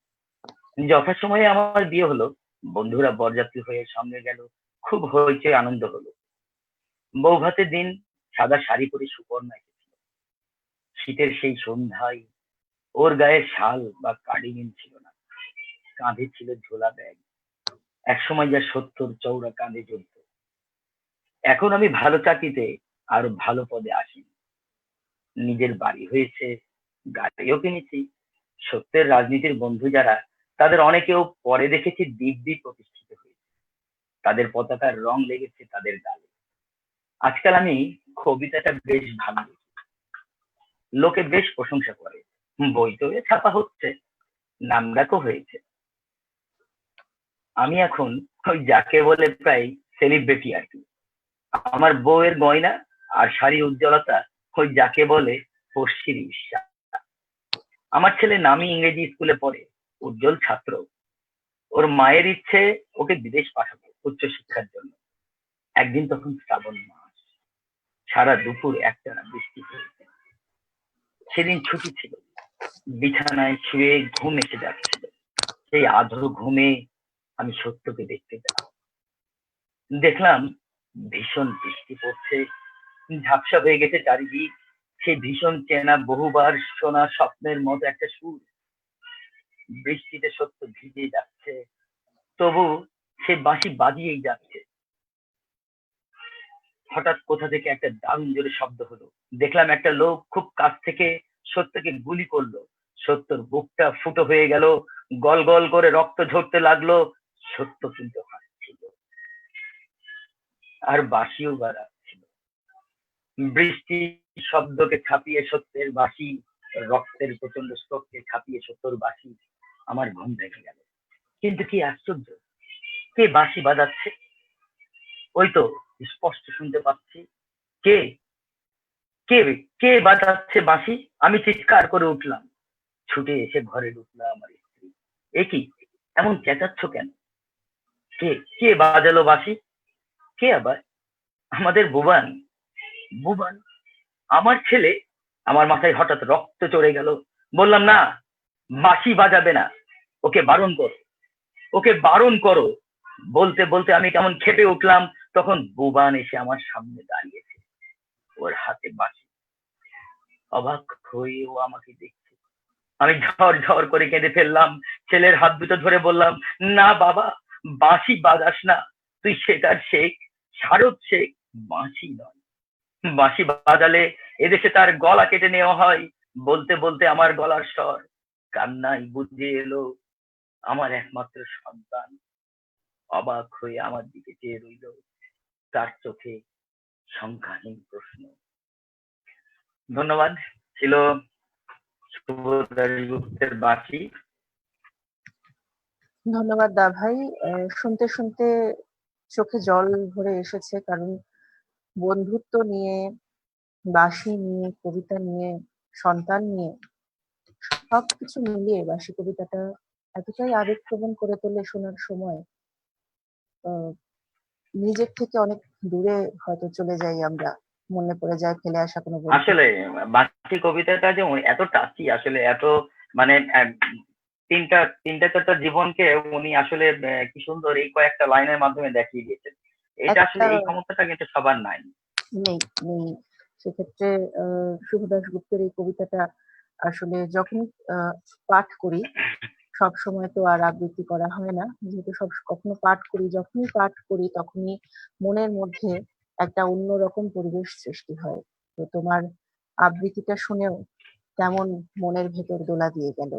যথাসময়ে আমার বিয়ে হলো, বন্ধুরা বরযাত্রী হয়ে সঙ্গে গেল, খুব হইচই আনন্দ হলো। বউ ভাতের দিন সাদা শাড়ি পরে সুকন্যা এসেছিল। শীতের সেই সন্ধ্যায় ওর গায়ে শাল বা কার্ডিগান ছিল না, কাঁধে ছিল ঝোলা ব্যাগ। একসময় যা সত্তর চৌড়া কাঁধে চলত। এখন আমি ভালো চাকরিতে আর ভালো পদে আসি, নিজের বাড়ি হয়েছে, গাড়িও কিনেছি। সত্যের রাজনীতির বন্ধু যারা, তাদের অনেকেও পরে দেখেছি দিব্যি প্রতিষ্ঠিত হয়েছে, তাদের পতাকার রং লেগেছে তাদের গালে। আজকাল আমি কবিতাটা বেশ ভালো লিখি, লোকে বেশ প্রশংসা করে, বই তো ছাপা হচ্ছে, নামডাকও হয়েছে। আমি এখন ওই যাকে বলে প্রায় সেলিব্রিটি আর কি। আমার বউয়ের গয়না আর শাড়ি উজ্জ্বলতা ওই যাকে বলে পশ্চির ঈর্ষা। আমার ছেলে নামি ইংরেজি স্কুলে পড়ে, উজ্জ্বল ছাত্র। ওর মায়ের ইচ্ছে ওকে বিদেশ পাঠাবো উচ্চশিক্ষার জন্য। একদিন তখন শ্রাবণ মাস, সারা দুপুর একটানা বৃষ্টি হয়েছে। সেদিন ছুটি ছিল, বিছানায় শুয়ে ঘুম এসে যাচ্ছিল। সেই আধো ঘুমে আমি সত্যকে দেখতে পেলাম। দেখলাম ভীষণ বৃষ্টি পড়ছে, ঝাপসা হয়ে গেছে চারিদিক। সেই ভীষণ চেনা বহুবার শোনা স্বপ্নের মতো একটা সুর। বৃষ্টিতে সত্য ভিজে যাচ্ছে, তবু সে বাঁশি বাজিয়েই যাচ্ছে। হঠাৎ কোথা থেকে একটা দারুণ জোরে শব্দ হলো। দেখলাম একটা লোক খুব কাছ থেকে সত্যকে গুলি করলো। সত্যর বুকটা ফুটো হয়ে গেল, গল গল করে রক্ত ঝরতে লাগলো। সত্য কিন্তু হাসছিল, আর বাঁশিও বাজাচ্ছিল। বৃষ্টি শব্দকে ছাপিয়ে সত্যের বাঁশি, রক্তের প্রচন্ড স্রোতকে ছাপিয়ে সত্যর বাঁশি। আমার ঘুম ভেঙে গেল। কিন্তু কি আশ্চর্য, কে বাঁশি বাজাচ্ছে? ওই তো স্পষ্ট শুনতে পাচ্ছি। কে কে কে বাজাচ্ছে বাঁশি? আমি চিৎকার করে উঠলাম, ছুটে এসে ঘরে ঢুকলো আমার স্ত্রী। এ কি, এমন চেঁচাচ্ছ কেন? কে কে বাজালো বাঁশি? কে আবার? আমাদের বুবান। বুবান? আমার ছেলে? আমার মাথায় হঠাৎ রক্ত চড়ে গেল। বললাম, না, বাঁশি বাজাবে না, ওকে বারণ করো, ওকে বারণ করো। বলতে বলতে আমি কেমন খেপে উঠলাম। তখন বুবান এসে আমার সামনে দাঁড়িয়েছে, ওর হাতে বাঁশি। অবাক হয়ে ও আমাকে দেখছে। আমি ঝর ঝর করে কেঁদে ফেললাম, ছেলের হাত দুটো ধরে বললাম, না বাবা, বাঁশি বাজাস না, তুই সেটার শেখ, শারদ শেখ, বাঁশি নয়। বাঁশি বাজালে এদেশে তার গলা কেটে নেওয়া হয়। বলতে বলতে আমার গলার স্বর কান্নায় বুঝে এলো। আমার একমাত্র সন্তান অবাক হয়ে আমার দিকে চেয়ে রইল, তার চোখে সংখ্যাহীন প্রশ্ন। ধন্যবাদ। ছিল শুভ দাশগুপ্তের বাঁশি। ধন্যবাদ দা ভাই। শুনতে শুনতে চোখে জল ভরে এসেছে, কারণ বন্ধুত্ব নিয়ে, বাঁশি নিয়ে, কবিতা নিয়ে, সন্তান নিয়ে, সবকিছু মিলিয়ে বাঁশি কবিতাটা এতটাই আবেগপ্রবণ করে তোলে শোনার সময়। আহ, নিজের থেকে অনেক দূরে হয়তো চলে যাই আমরা, মনে পড়ে যায় ফেলে আসা কোনো বন্ধু। আসলে বাঁশি কবিতাটা যে এত টাচি, আসলে এত মানে তিনটা তিনটা চারটা জীবনকে উনি আসলে কি সুন্দর এই কয়েকটা লাইনের মাধ্যমে দেখিয়ে দিয়েছেন। এটা আসলে একটা এই ক্ষমতাটা কিন্তু সবার নাই। নেই নেই সেক্ষেত্রে শুভ দাশগুপ্তের এই কবিতাটা আসলে যখন আহ, পাঠ করি, সব সময় তো আর আবৃত্তি করা হয় না, যেহেতু সব কখনো পাঠ করি, যখনই পাঠ করি তখনই মনের মধ্যে একটা অন্যরকম পরিবেশ সৃষ্টি হয়। তো তোমার আবৃত্তিটা শুনেও তেমন মনের ভেতর দোলা দিয়ে গেল।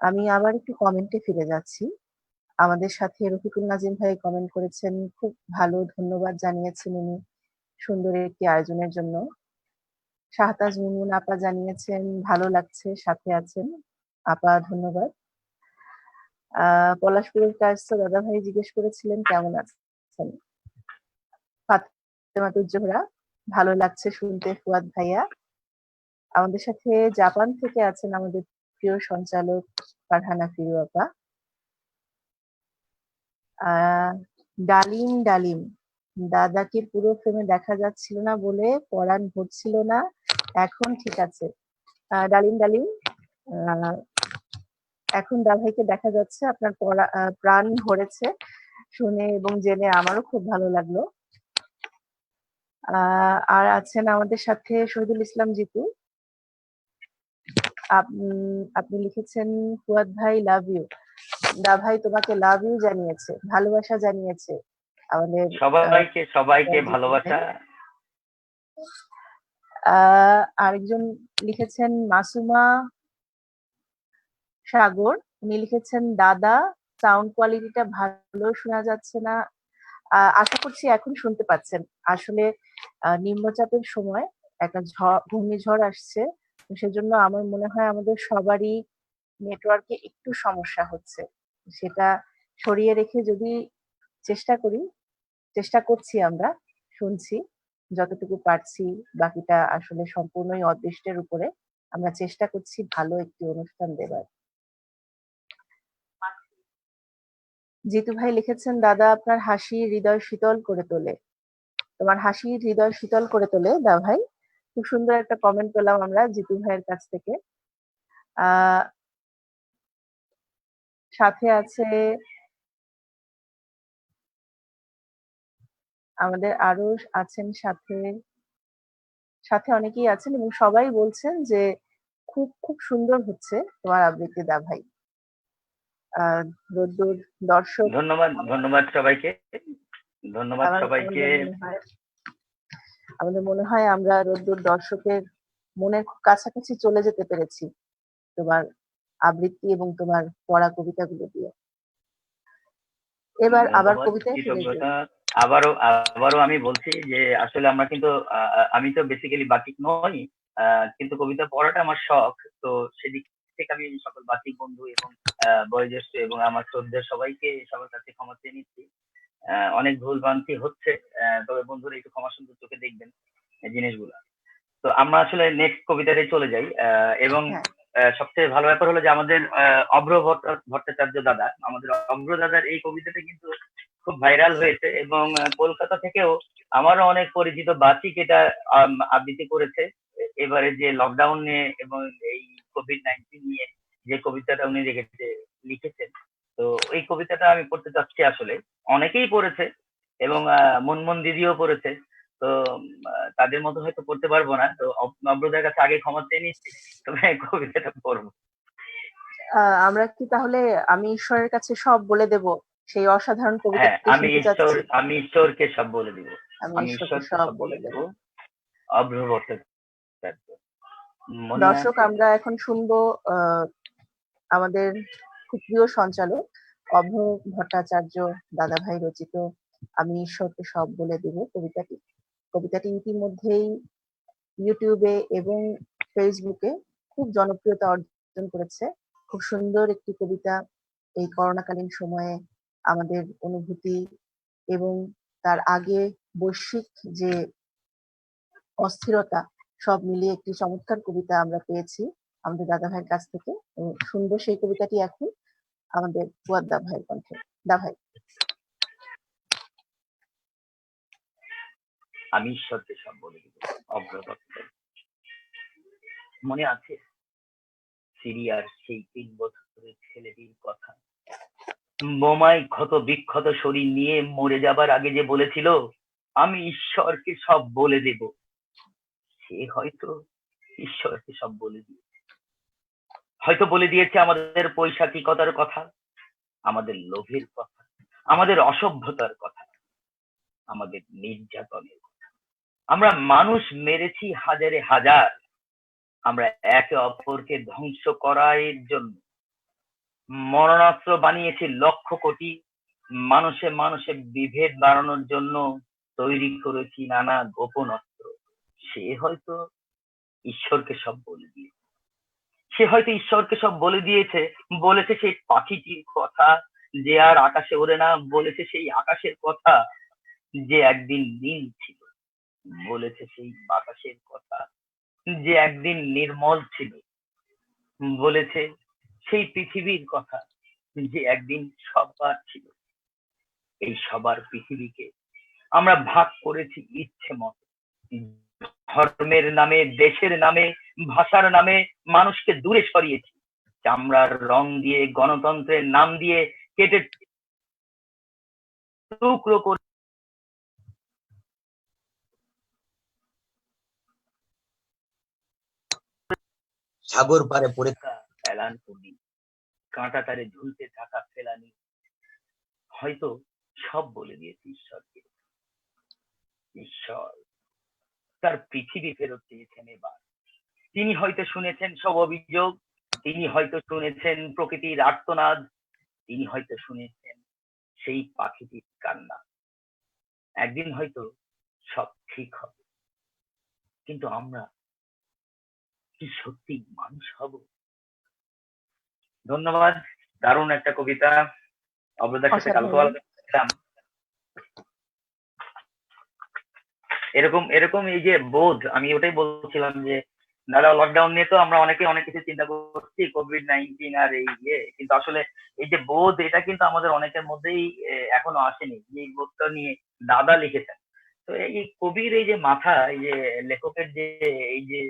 আমি আবার একটু কমেন্টে ফিরে যাচ্ছি। আমাদের সাথে রফিকুল নাজিম ভাই কমেন্ট করেছেন, খুব ভালো, ধন্যবাদ জানিয়েছেন উনি সুন্দর একটি আয়োজনের জন্য। শাহতাজ মুনমুন আপা জানিয়েছেন ভালো লাগছে, সাথে আছেন। আপা ধন্যবাদ। পলাশপুরের কায়স্থ দাদা ভাই জিজ্ঞেস করেছিলেন কেমন আছেন। ফাতেমাতুজ জোহরা, ভালো লাগছে শুনতে ফুয়াদ ভাইয়া। আমাদের সাথে জাপান থেকে আছেন আমাদের প্রিয় সঞ্চালক ফারহানা ফিরু আপা। আহ ডালিম ডালিম, দাদাকে পুরো ফ্রেমে দেখা যাচ্ছিল না বলে পরাণ ভরছিল না, এখন ঠিক আছে। ডালিম ডালিম, আহ এখন দা ভাইকে দেখা যাচ্ছে, আপনার প্রাণ ভরেছে শুনে এবং জেনে আমারও খুব ভালো লাগলো। আর আছেন আমাদের সাথে শহীদুল ইসলাম জিতু। আপনি লিখেছেন ফুয়াদ ভাই লাভ ইউ। দা ভাই তোমাকে লাভ ইউ জানিয়েছে, ভালোবাসা জানিয়েছে আমাদের সবাইকে সবাইকে জিতু ভাই। ভালোবাসা। আরেকজন লিখেছেন মাসুমা সাগর, উনি লিখেছেন দাদা সাউন্ড কোয়ালিটিটা ভালো শোনা যাচ্ছে না। আশা করছি এখন শুনতে পাচ্ছেন। আসলে নিম্নচাপের সময় একটা ঘূর্ণিঝড় আসছে, তো সেজন্য আমার মনে হয় আমাদের সবারই নেটওয়ার্কে একটু সমস্যা হচ্ছে। সেটা সরিয়ে রেখে যদি চেষ্টা করি, চেষ্টা করছি, আমরা শুনছি যতটুকু পারছি, বাকিটা আসলে সম্পূর্ণই অদৃষ্টের উপরে। আমরা চেষ্টা করছি ভালো একটি অনুষ্ঠান দেবার। জিতু ভাই লিখেছেন দাদা আপনার হাসি হৃদয় শীতল করে তোলে। তোমার হাসি হৃদয় শীতল করে তোলে দা ভাই। খুব সুন্দর একটা কমেন্ট পেলাম আমরা জিতু ভাইয়ের কাছ থেকে। আহ সাথে আছে আমাদের আরো আছেন সাথে, সাথে অনেকেই আছেন এবং সবাই বলছেন যে খুব খুব সুন্দর হচ্ছে তোমার আবৃত্তি দা ভাই। আহ রোদ্দুর দর্শক, ধন্যবাদ, ধন্যবাদ সবাইকে, ধন্যবাদ সবাইকে। আমাদের মনে হয়, আমাদের মনে হয় আমরা রোদ্দুর দর্শকের মনের খুব কাছাকাছি চলে যেতে পেরেছি তোমার আবৃত্তি এবং তোমার পড়া কবিতাগুলো দিয়ে। এবার আবার ধন্যবাদ, কবিতায় ফিরে যাই। কৃতজ্ঞতা। আবারও আবারও আমি বলছি যে আসলে আমরা কিন্তু আমি তো বেসিক্যালি বাচিক নই, কিন্তু কবিতা পড়াটা আমার শখ। তো সেদিক থেকে আমি সকল বাচিক বন্ধু এবং বয়োজ্যেষ্ঠ এবং আমার শ্রদ্ধেয় সবাইকে সবার কাছে ক্ষমা চেয়ে নিচ্ছি। অনেক ভুল ভ্রান্তি হচ্ছে, তবে বন্ধুরা একটু ক্ষমা সুন্দর চোখে দেখবেন এই জিনিসগুলো। তো আমরা আসলে নেক্সট কবিতাতে চলে যাই। এবং হ্যাঁ, সবচেয়ে ভালো ব্যাপার হলো যে আমাদের অভ্র ভট্টাচার্য দাদা, আমাদের অভ্র দাদার এই কবিতাটা কিন্তু খুব ভাইরাল হয়েছে এবং কলকাতা থেকেও আমারও অনেক পরিচিত বাচিক এটা আবৃত্তি করেছে। এবারে যে লকডাউন নিয়ে এবং এই কোভিড-19 নিয়ে যে কবিতাটা উনি লিখেছেন, তো এই কবিতাটা আমি পড়তে চাচ্ছি। আসলে অনেকেই পড়েছে এবং মুনমুন দিদিও পড়েছে। তো তাদের মতো হয়তো পড়তে পারবো না, তো অব্রদার কাছে আগে ক্ষমা চেয়ে নিচ্ছি, তবে কবিতাটা পড়বো। আমরা কি তাহলে আমি ঈশ্বরের কাছে সব বলে দেব সেই অসাধারণ হ্যাঁ, কবিতাটি আমি শুনতে ঈশ্বর, চাচ্ছি। আমি ঈশ্বরকে সব বলে দিব। আমি আমি ঈশ্বরকে ঈশ্বরকে সব সব বলে বলে দেব। দিব। অভ্র ভট্টাচার্য, মনে দর্শক আছে? আমরা এখন শুনবো আমাদের খুব প্রিয় সঞ্চালক অভ্র ভট্টাচার্য দাদাভাই রচিত আমি ঈশ্বরকে সব বলে দেব কবিতাটি। কবিতাটি ইতিমধ্যেই ইউটিউবে এবং ফেসবুকে খুব জনপ্রিয়তা অর্জন করেছে। খুব সুন্দর একটি কবিতা, এই করোনাকালীন সময়ে আমাদের অনুভূতি এবং তার আগে বৈশ্বিক যে অস্থিরতা সব মিলিয়ে একটি চমৎকার কবিতা আমরা পেয়েছি আমাদের দাদা ভাইয়ের কাছ থেকে। শুনবো সেই কবিতাটি এখন আমাদের ফুয়াদ দা ভাইয়ের কণ্ঠে। দা ভাই। আমি ঈশ্বরকে সব বলে দিব। অগ্রগত মনে আছে সিরিয়ার সেই 3 বছরের ছেলেটির কথা? বোমায় ক্ষত বিক্ষত শরীর নিয়ে মরে যাবার আগে যে বলেছিল আমি ঈশ্বরকে সব বলে দেব, সে হয়তো ঈশ্বরকে সব বলে দিয়েছে। হয়তো বলে দিয়েছে আমাদের পৈশাচিকতার কথা, আমাদের লোভের কথা, আমাদের অসভ্যতার কথা, আমাদের নির্যাতনের কথা। আমরা মানুষ মেরেছি হাজারে হাজার, আমরা একে অপরকে ধ্বংস করার জন্য মরণাস্ত্র বানিয়েছি লক্ষ কোটি, মানুষে মানুষে বিভেদ বাড়ানোর জন্য তৈরি করেছি নানা গোপন অস্ত্র। সে হয়তো ঈশ্বরকে সব বলে দিয়েছে, সে হয়তো ঈশ্বরকে সব বলে দিয়েছে, বলেছে সেই পাখিটির কথা যে আর আকাশে ওড়ে না, বলেছে সেই আকাশের কথা যে একদিন নীল ছিল, বলেছে সেই বাতাসের কথা যে একদিন নির্মল ছিল, বলেছে সেই পৃথিবীর কথা যে একদিন সবার ছিল। এই সবার পৃথিবীকে আমরা ভাগ করেছি ইচ্ছে মতো, ধর্মের নামে, দেশের নামে, ভাষার নামে মানুষকে দূরে সরিয়েছি, চামড়ার রং দিয়ে, গণতন্ত্রের নাম দিয়ে কেটে টুকরো করে সাগর পারে পড়ে এলান করি, কাঁটা তারে ঝুলতে থাকা ফেলানি। হয়তো সব বলে দিয়েছে ঈশ্বরকে। ঈশ্বর তার পৃথিবী ফেরত চেয়েছেন এবার। তিনি হয়তো শুনেছেন সব অভিযোগ, তিনি হয়তো শুনেছেন প্রকৃতির আর্তনাদ, তিনি হয়তো শুনেছেন সেই পাখিটির কান্না। একদিন হয়তো সব ঠিক হবে, কিন্তু আমরা কি সত্যি মানুষ হব? ধন্যবাদ। দারুণ একটা কবিতা। অবদার সাথে কালকে আলোচনা, এরকম এরকম এই যে বোধ, আমি ওটাই বলছিলাম যে দাদা লকডাউন নিয়ে তো আমরা অনেকে অনেক কিছু চিন্তা করছি, কোভিড-19 আর এই কিন্তু আসলে এই যে বোধ, এটা কিন্তু আমাদের অনেকের মধ্যেই এখনো আসেনি। এই বোধটা নিয়ে দাদা লিখেছেন। তো এই কবির এই যে মাথা, এই যে লেখকের যে এই যে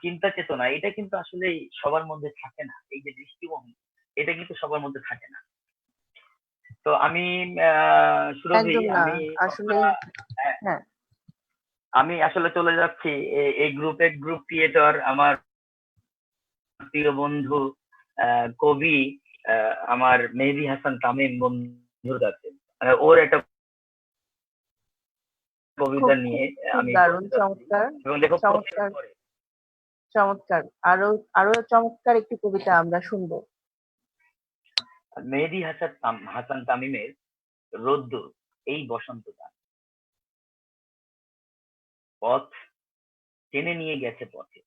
চিন্তা চেতনা, এটা কিন্তু আসলে সবার মধ্যে থাকে না। এই যে দৃষ্টিভঙ্গি, এটা কিন্তু সবার মধ্যে থাকে না। তো আমি সুরভি, আমি আসলে হ্যাঁ, আমি আসলে চলে যাচ্ছি এই গ্রুপ ক্রিয়েটর আমার প্রিয় বন্ধু কবি আমার মেহেদী হাসান তামিম বন্ধুর কাছে। ওর একটা কবিতা নিয়ে আমি দারুণ, চমৎকার চমৎকার চমৎকার। আরো আরো চমৎকার একটি কবিতা আমরা শুনবো। মেহেদী হাসান তামিমের রোদ্দুর এই বসন্ত গান। পথ টেনে নিয়ে গেছে পথে,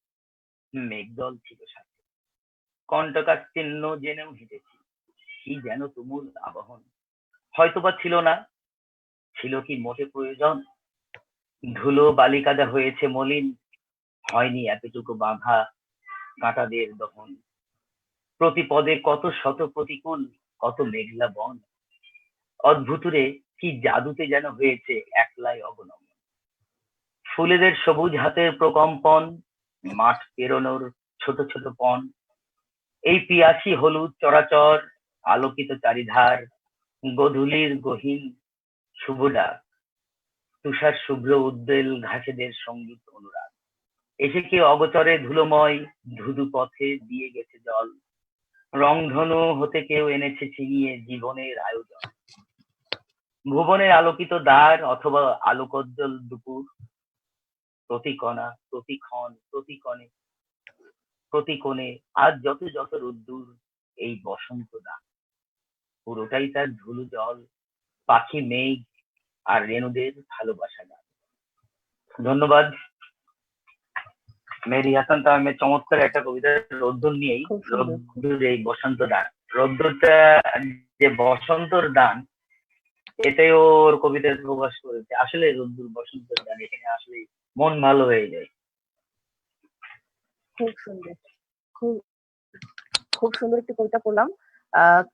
মেঘদল ছিল সাথে, কণ্টকার চিহ্ন জেনেও হেঁটেছি, কি যেন তুমুল আবাহন। হয়তোবা ছিল না, ছিল কি মোটে প্রয়োজন? ধুলো বালিকাদা হয়েছে মলিন, হয়নি এতটুকু বাঁধা কাঁটাদের দহন। প্রতি পদে কত শত প্রতিকূল, কত মেঘলা বন, অদ্ভুতুরে কি জাদুতে যেন হয়েছে একলাই অবনমন। ফুলেদের সবুজ হাতের প্রকম্পন, মাঠ পেরোনোর ছোট ছোট পণ, এই পিয়াসী হলুদ চরাচর, আলোকিত চারিধার, গোধূলির গহীন শুভ ডাক, তুষার শুভ্র উদ্বেল ঘাসেদের সঙ্গীত অনুরাগ। এসে কে অগচরে ধুলোময় ধুধু পথে দিয়ে গেছে জল, রংধনু হতে কেউ এনেছে ছিনিয়ে জীবনের আয়োজন। ভুবনের আলোকিত দ্বার অথবা আলোকোজ্জ্বল দুপুর, প্রতি কণা, প্রতি ক্ষণ, প্রতি কণে, প্রতি কোণে আজ যত যত রোদ্দুর, এই বসন্ত দান পুরোটাই তার ধুলো জল, পাখি মেঘ আর রেণুদের ভালোবাসা গান। ধন্যবাদ। মেহেদী হাসান তামিমের চমৎকার একটা কবিতা রোদ্দুর নিয়েই, রোদ্দুর এই বসন্ত দান। রোদ্দুরটা যে বসন্তর দান, এটাই ওর কবিতায় প্রকাশ করেছে। আসলে রোদ্দুর বসন্তর দান, এখানে আসলে মন ভালো হয়ে যায়। খুব সুন্দর, খুব খুব সুন্দর একটি কবিতা পড়লাম।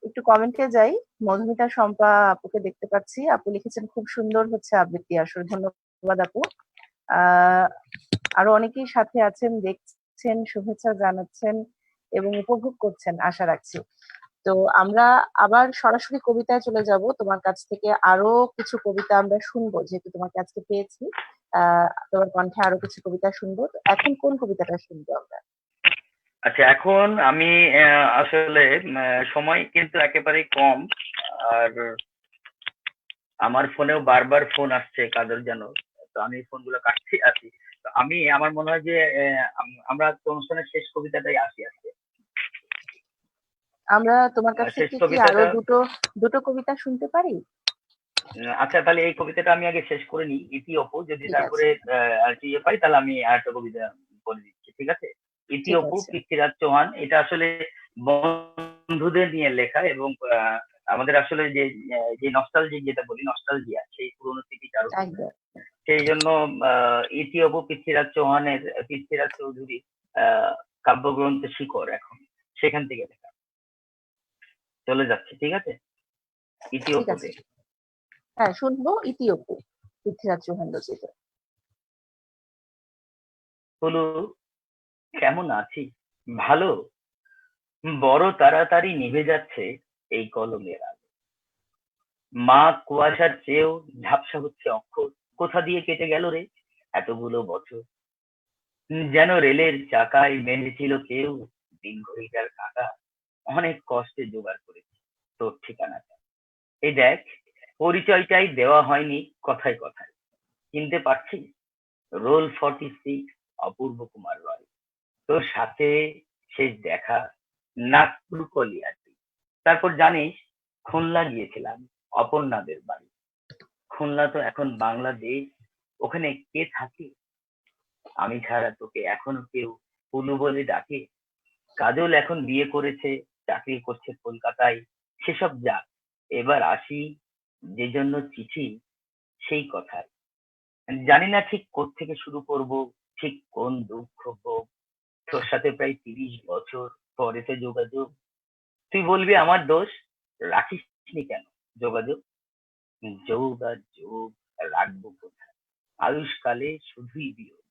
একটু কমেন্টে যাই। মধুমিতা শম্পা আপুকে দেখতে পাচ্ছি, আপু লিখেছেন খুব সুন্দর হচ্ছে আবৃত্তি আসর। ধন্যবাদ আপু। আহ আরো অনেকেই সাথে আছেন, দেখছেন, শুভেচ্ছা জানাচ্ছেন এবং উপভোগ করছেন আশা রাখছি। তো আমরা আবার সরাসরি কবিতায় চলে যাব। তোমার কাছ থেকে আরো কিছু কবিতা আমরা শুনবো, যেহেতু তোমাকে আজকে পেয়েছি। তোমার কণ্ঠে আরো কিছু কবিতা শুনবো। তো এখন কোন কবিতাটা শুনবো আমরা? আচ্ছা, এখন আমি আসলে সময় কিন্তু একেবারেই কম। আর আমার ফোনেও বারবার ফোন আসছে কাদের যেন। তো আমি ফোনগুলো কাটছি আছি। তো আমি আমার মনে হয় যে আমরা তো অনুষ্ঠানের শেষ কবিতাটাই আসি আজকে। আমরা তোমার কাছ শেষ থেকে কি আরো কবিতাটা, দুটো দুটো কবিতা শুনতে পারি? আচ্ছা তাহলে এই কবিতাটা আমি আগে শেষ করে নিই, ইতি অপু। যদি ঠিক আছে, তারপরে আর কি ইয়ে পাই, তাহলে আমি আরেকটা কবিতা বলে দিচ্ছি, ঠিক আছে? ইতি ঠিক অপু, আছে। পৃথ্বীরাজ চৌহান। এটা আসলে বন্ধুদের নিয়ে লেখা, এবং আমাদের আসলে যে নস্টালজিক যেটা বলি, নস্টালজিয়া, সেই পুরোনো স্মৃতিচারণ। একদম। সেই জন্য ইতি অপু পৃথ্বীরাজ চৌহানের, পৃথ্বীরাজ চৌধুরীর কাব্যগ্রন্থ শিকড় এখন সেখান থেকে লেখা। চলে যাচ্ছে, ঠিক আছে? ইতি ঠিক আছে, অপুতে। হ্যাঁ শুনবো। ইতি অপু, পৃথ্বীরাজ চৌহান রচিত। হলো, কেমন আছি? ভালো। বড় তাড়াতাড়ি নিভে যাচ্ছে এই কলমের আলো। মা কুয়াশার চেয়েও ঝাপসা হচ্ছে অক্ষর। কোথা দিয়ে কেটে গেল রে এতগুলো বছর? যেন রেলের চাকায় বেঁধেছিল কেউ দিন ঘড়িটার কাঁটা। অনেক কষ্টে জোগাড় করেছি তোর ঠিকানাটা। এই দেখ, পরিচয়টাই দেওয়া হয়নি কথায় কথায়। চিনতে পারছিস? রোল 46, অপূর্ব কুমার রয়। তোর সাথে শেষ দেখা নাগপুর কলিয়াটি। তারপর জানিস, খুলনা গিয়েছিলাম অপর্ণাদের বাড়ি। খুলনা তো এখন বাংলাদেশ, ওখানে কে থাকে? আমি ছাড়া তোকে এখনো কেউ পুলু বলে ডাকে? কাজল এখন বিয়ে করেছে, চাকরি করছে কলকাতায়। সেসব যাক, এবার আসি যে জন্য চিঠি, সেই কথায়। জানি না ঠিক কোত্থেকে শুরু করব, ঠিক কোন দুঃখ হোক। তোর সাথে প্রায় 30 বছর পরেতে যোগাযোগ। তুই বলবি আমার দোষ, রাখিসনি কেন যোগাযোগ? যোগাযোগ রাখবো কোথায়? আয়ুষ্কালে শুধুই বিয়োগ।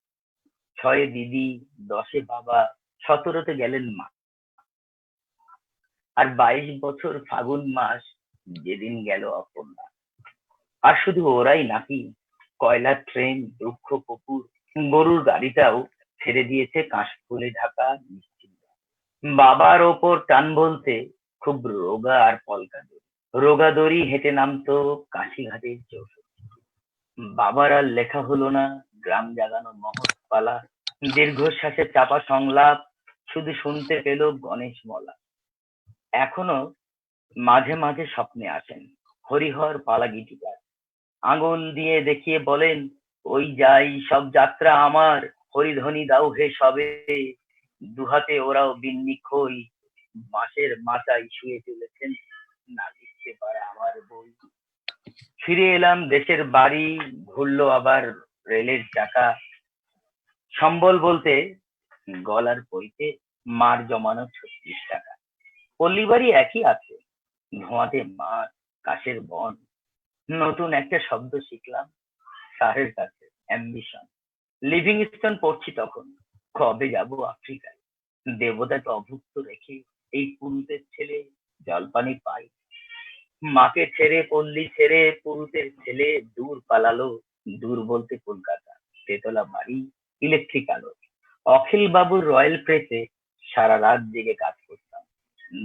6-এ দিদি, 10-এ বাবা, 17-তে গেলেন মা। আর 22 বছর ফাগুন মাস যেদিন গেল অপর্ণা। আর শুধু ওরাই নাকি, কয়লার ট্রেন, দুঃখ কপুর, গরুর গাড়িটাও ছেড়ে দিয়েছে কাশফুলে ঢাকা নিশ্চিন্ত। বাবার ওপর টান বলতে খুব রোগা আর পলকা দড়ি। রোগা দড়ি হেঁটে নামতো কাশিঘাটের চৌষট্টি। বাবার আর লেখা হলো না গ্রাম জাগানো মহৎ পালা। দীর্ঘশ্বাসে চাপা সংলাপ শুধু শুনতে পেল গণেশ মলা। এখনো মাঝে মাঝে স্বপ্নে আসেন হরিহর পালা গীতিকার। আঙুল দিয়ে দেখিয়ে বলেন, ওই যাই সব যাত্রা আমার, হরিধ্বনি দাও হে সবে। দুহাতে ওরাও বিন্নি খই, বাঁশের মাচায় শুয়ে চলেছেন, না লিখতে পারে আমার বই। ফিরে এলাম দেশের বাড়ি, ঘুরলো আবার রেলের চাকা। সম্বল বলতে গলার পইতে মার জমানো 36 টাকা। পল্লী বাড়ি একই আছে, ধোঁয়াতে মাঠ, কাশের বন। নতুন একটা শব্দ শিখলাম স্যারের কাছে, অ্যাম্বিশন। লিভিংস্টোন পড়ছি তখন, কবে যাব আফ্রিকায়? দেবতাকে অভুক্ত রেখে এই পুরুতের ছেলে জলপানি পাই। মাকে ছেড়ে, পল্লী ছেড়ে, পুরুতের ছেলে দূর পালালো। দূর বলতে কলকাতা, তেতলা বাড়ি, ইলেকট্রিক আলো। অখিল বাবুর রয়্যাল প্রেসে সারা রাত জেগে কাজ করতাম।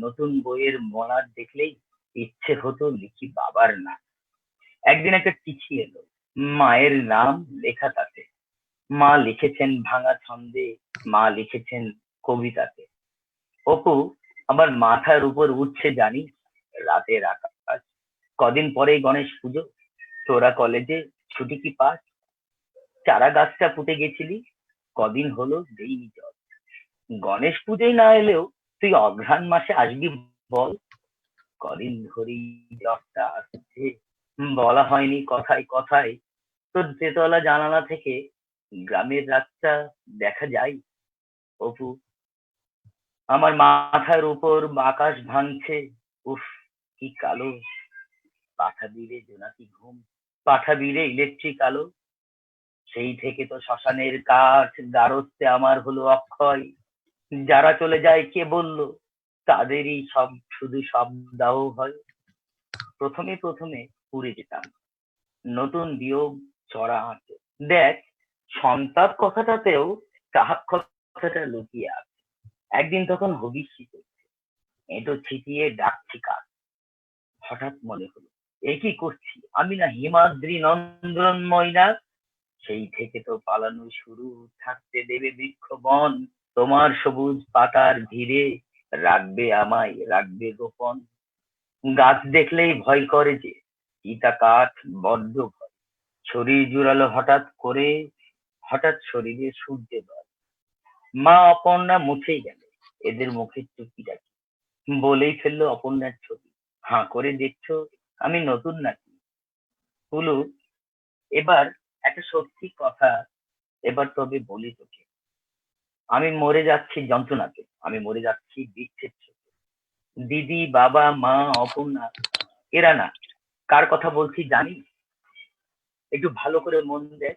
নতুন বইয়ের মলার দেখলেই ইচ্ছে হতো লিখি বাবার নাম। একদিন একটা চিঠি এলো, মায়ের নাম লেখা তাতে। মা লিখেছেন ভাঙা ছন্দে, মা লিখেছেন কবিতাতে। অপু, আমার মাথার উপর উঠছে জানি রাতের আকাশ। কদিন পরেই গণেশ পুজো, তোরা কলেজে ছুটি কি পাস? চারা গাছটা পুঁতে গেছিলি, কদিন হলো দেইনি জল। গণেশ পুজোয় না এলেও তুই অঘ্রাণ মাসে আসবি বল, কদিন ধরেই জ্বরটা আসছে, বলা হয়নি কথায় কথায়, তোর তেতলা জানালা থেকে গ্রামের রাতটা দেখা যায়। অপু, আমার মাথার উপর আকাশ ভাঙছে, উফ কি কালো, পাঠা দিলে জোনাকি ঘুম, পাঠা দিলে ইলেকট্রিক আলো, সেই থেকে তো শ্মশানের কাঠ গারস্থে আমার হলো অক্ষয়। যারা চলে যায় কে বলল, তাদেরই সব শুধু সব দাহ হয়। প্রথমে প্রথমে পুড়ে যেতাম, নতুন বিয়োগ চড়া আঁটে। দেখ, সন্তাপ কথাটাতেও কাহাক কথাটা লুকিয়ে আছে। একদিন তখন হবিষ শীতে এঁটো ছিটিয়ে ডাকছি কাক, হঠাৎ মনে হলো এ কি করছি, আমি না হিমাদ্রি নন্দন ময়না। সেই থেকে তো পালানো শুরু, থাকতে দেবে বৃক্ষ বন, তোমার সবুজ পাতার ঘিরে রাখবে আমায়, রাখবে গোপন। গাছ দেখলেই ভয় করে যে, ইটা কাঠ বড্ড ভয়। শরীর জুড়ালো হঠাৎ করে, হঠাৎ শরীরে সূর্যের বল। মা অপর্ণা মুছেই গেল এদের মুখের টুকিটাকি, বলেই ফেললো অপর্ণার ছবি। হাঁ করে দেখছো আমি নতুন নাকি। হুলু, এবার একটা সত্যি কথা, এবার তবে বলি তোকে, আমি মরে যাচ্ছি যন্ত্রণাতে, আমি মরে যাচ্ছি বিচ্ছেদ শোকে। দিদি, বাবা, মা, অপর্ণা, এরা না, কার কথা বলছি জানিস? একটু ভালো করে মন দেখ,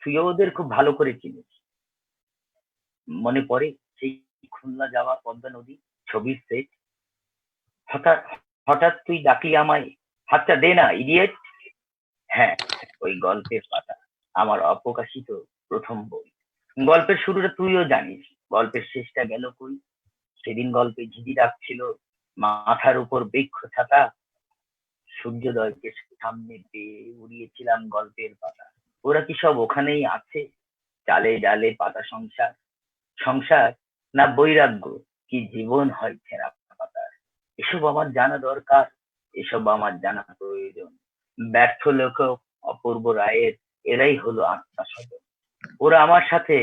তুইও ওদের খুব ভালো করে চিনিস। মনে পড়ে সেই খুলনা যাওয়া পদ্মা নদী ছবির সেট, হঠাৎ হঠাৎ তুই ডাকলি আমায়, হাতটা দে না ইডিয়েট। হ্যাঁ, ওই গল্পের পাতা, আমার অপ্রকাশিত প্রথম বই। গল্পের শুরুটা তুইও জানিস, গল্পের শেষটা গেল কই। সেদিন গল্পে ঝিঝি ডাকছিল, মাথার উপর বৃক্ষ ছাতা, সূর্যোদয়কে সামনে পেয়ে উড়িয়েছিলাম গল্পের পাতা। ওরা কি সব ওখানেই আছে? চালে ডালে পাতা সংসার, সংসার না বৈরাগ্য, কি জীবন হয় ছেঁড়া পাতার। এসব আমার জানা দরকার, এসব আমার জানা প্রয়োজন। ব্যর্থ লেখক অপূর্ব রায়ের এরাই হলো আত্মা স্বজন। ওরা আমার সাথে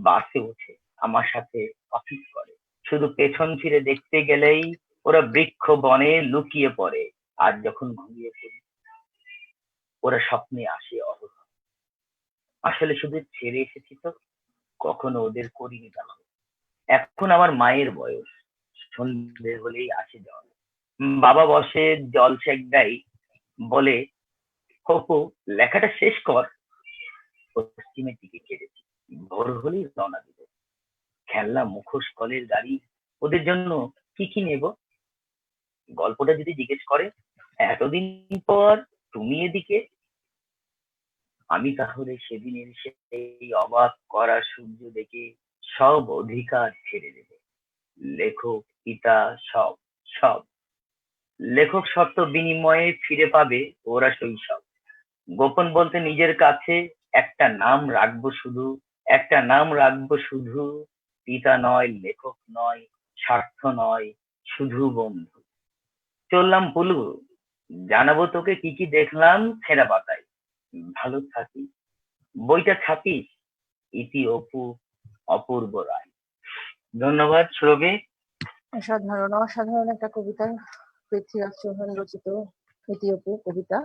বাসে ওঠে, আমার সাথে অফিস করে, শুধু পেছন ফিরে দেখতে গেলেই ওরা বৃক্ষ বনে লুকিয়ে পড়ে। আর যখন ঘুমিয়ে পড়ি ওরা স্বপ্নে আসে অহরহ। আসলে শুধু ছেড়ে এসেছি তো, কখনো ওদের করিনি তেমন। এখন আমার মায়ের বয়স, সন্ধে হলেই আসে জল, বাবা বসে জল সেক দেয়, বলে হপু লেখাটা শেষ কর। পশ্চিমের দিকে কেটেছি, ভোর হলেই রওনা দিব। খেলনা, মুখোশ, কলের গাড়ি, ওদের জন্য কি কি নেব। গল্পটা যদি জিজ্ঞেস করে এতদিন পর তুমি এদিকে, আমি তাহলে সেদিনের সেই অবাক করা সূর্য দেখে সব অধিকার ছেড়ে দেব। লেখক, পিতা, সব, সব। লেখক শর্ত বিনিময়ে ফিরে পাবে ওরা শৈশব। গোপন বলতে নিজের কাছে একটা নাম রাখবো শুধু, একটা নাম রাখবো শুধু, পিতা নয়, লেখক নয়, স্বার্থ নয়, শুধু বন্ধু। চললাম পুলু, জানাবো তোকে কি কি দেখলাম ছেঁড়া পাতায়। ভালো থাকিস, বইটা ছাপিস। ইতি অপু, অপূর্ব রায়। ধন্যবাদ সুরভি। অসাধারণ অসাধারণ একটা কবিতা, পৃথ্বীরাজ চৌহান রচিত ইতি অপু কবিতা।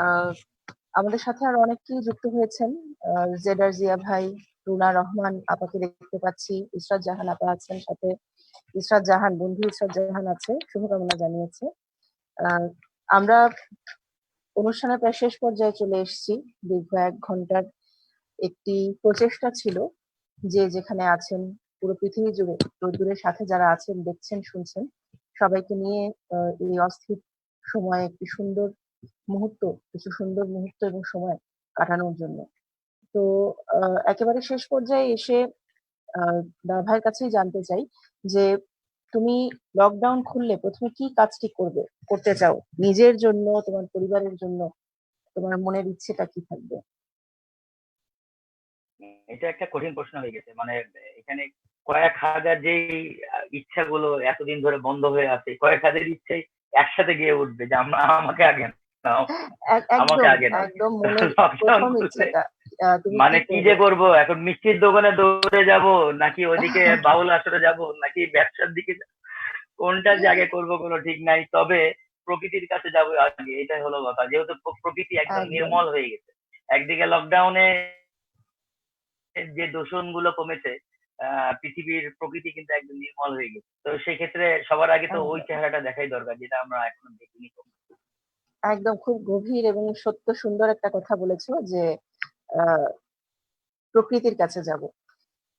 আহ আমাদের সাথে আরো অনেকেই যুক্ত হয়েছেন। জেডার জিয়া ভাই, রুনা রহমান আপাকে দেখতে পাচ্ছি, ইসরাত জাহান আপা আছেন সাথে, ইসরাত জাহান বন্ধু ইসরাত জাহান আছে, শুভকামনা জানিয়েছে। আমরা অনুষ্ঠানের প্রায় শেষ পর্যায়ে চলে এসেছি। দীর্ঘ 1 ঘন্টার একটি প্রচেষ্টা ছিল, যে যেখানে আছেন পুরো পৃথিবী জুড়ে, রোদ্দুরের সাথে যারা আছেন, দেখছেন, শুনছেন, সবাইকে নিয়ে এই অস্থির সময়ে একটি সুন্দর মুহূর্ত, কিছু সুন্দর মুহূর্ত এবং সময় কাটানোর জন্য। তো একেবারে শেষ পর্যায়ে এসে দাদা ভাইয়ের কাছেই জানতে চাই যে তুমি লকডাউন খুললে প্রথমে কি কাজটি করতে চাও, নিজের জন্য, তোমার পরিবারের জন্য, তোমার মনের ইচ্ছেটা কি থাকবে? এটা একটা কঠিন প্রশ্ন হয়ে গেছে, মানে এখানে কয়েক হাজার যে ইচ্ছাগুলো এতদিন ধরে বন্ধ হয়ে আছে, কয়েক হাজার ইচ্ছে একসাথে গিয়ে উঠবে যে আমাকে আগে নাও, আমাকে একদম আগে নাও। একদম মনের লকডাউন প্রথম খুললে ইচ্ছেটা তুমি মানে কি কি করবে? যে করবো এখন, মিষ্টির দোকানে দৌড়ে যাব, নাকি ওদিকে বাউল আসরে যাব, নাকি ব্যবসার দিকে যাব? কোনটা যে আগে করবো কোনো ঠিক নাই, তবে প্রকৃতির কাছে যাবো আগে, এটাই হলো কথা। যেহেতু প্রকৃতি একদম একদম নির্মল হয়ে গেছে, একদিকে লকডাউনে যে দূষণ গুলো কমেছে, পৃথিবীর প্রকৃতি কিন্তু একদম নির্মল হয়ে গেছে। তো সেই ক্ষেত্রে সবার আগে তো ওই একদম চেহারাটা দেখাই দরকার, যেটা আমরা এখনো দেখিনি। একদম খুব গভীর এবং সত্য সুন্দর একটা কথা বলেছো যে আহ প্রকৃতির কাছে যাব।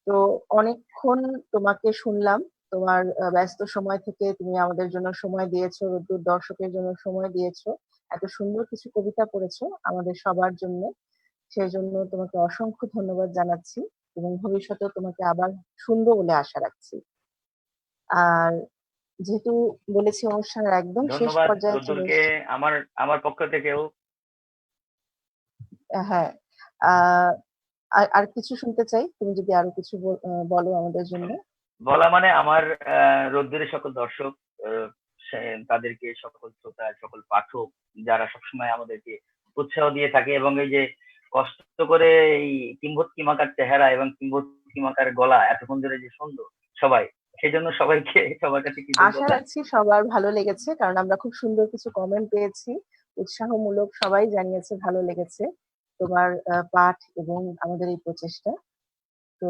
তো অনেকক্ষণ তোমাকে শুনলাম, তোমার ব্যস্ত সময় থেকে তুমি আমাদের জন্য সময় দিয়েছো, রোদ্দুর দর্শকের জন্য সময় দিয়েছো, এত সুন্দর কিছু কবিতা পড়েছো আমাদের সবার জন্য। সেই জন্য তোমাকে অসংখ্য ধন্যবাদ জানাচ্ছি এবং ভবিষ্যতেও তোমাকে আবার শুনবো বলে আশা রাখছি। আর যেহেতু বলেছি অনুষ্ঠানের একদম শেষ ধন্যবাদ পর্যায়ে চলে রোদ্দুরকে এসেছি। আমার আমার পক্ষ থেকেও। হ্যাঁ, আহ আর আর কিছু শুনতে চাই, তুমি যদি আরো কিছু বলো আমাদের জন্য। বলা মানে আমার রোদ্দুরের সকল দর্শক, আহ, তাদেরকে, সকল শ্রোতা, সকল পাঠক যারা সবসময় আমাদেরকে উৎসাহ দিয়ে থাকে, এবং এই যে কষ্ট করে এই কিংবদন্তিমাকার চেহারা এবং কিংবদন্তিমাকার গলা এতক্ষণ ধরে যে শুনলো সবাই, সেই জন্য সবাইকে, সবার কাছে আশা কৃতজ্ঞতা। রাখছি সবার ভালো লেগেছে, কারণ আমরা খুব সুন্দর কিছু কমেন্ট পেয়েছি, উৎসাহমূলক, সবাই জানিয়েছে ভালো লেগেছে তোমার পাঠ এবং আমাদের এই প্রচেষ্টা। তো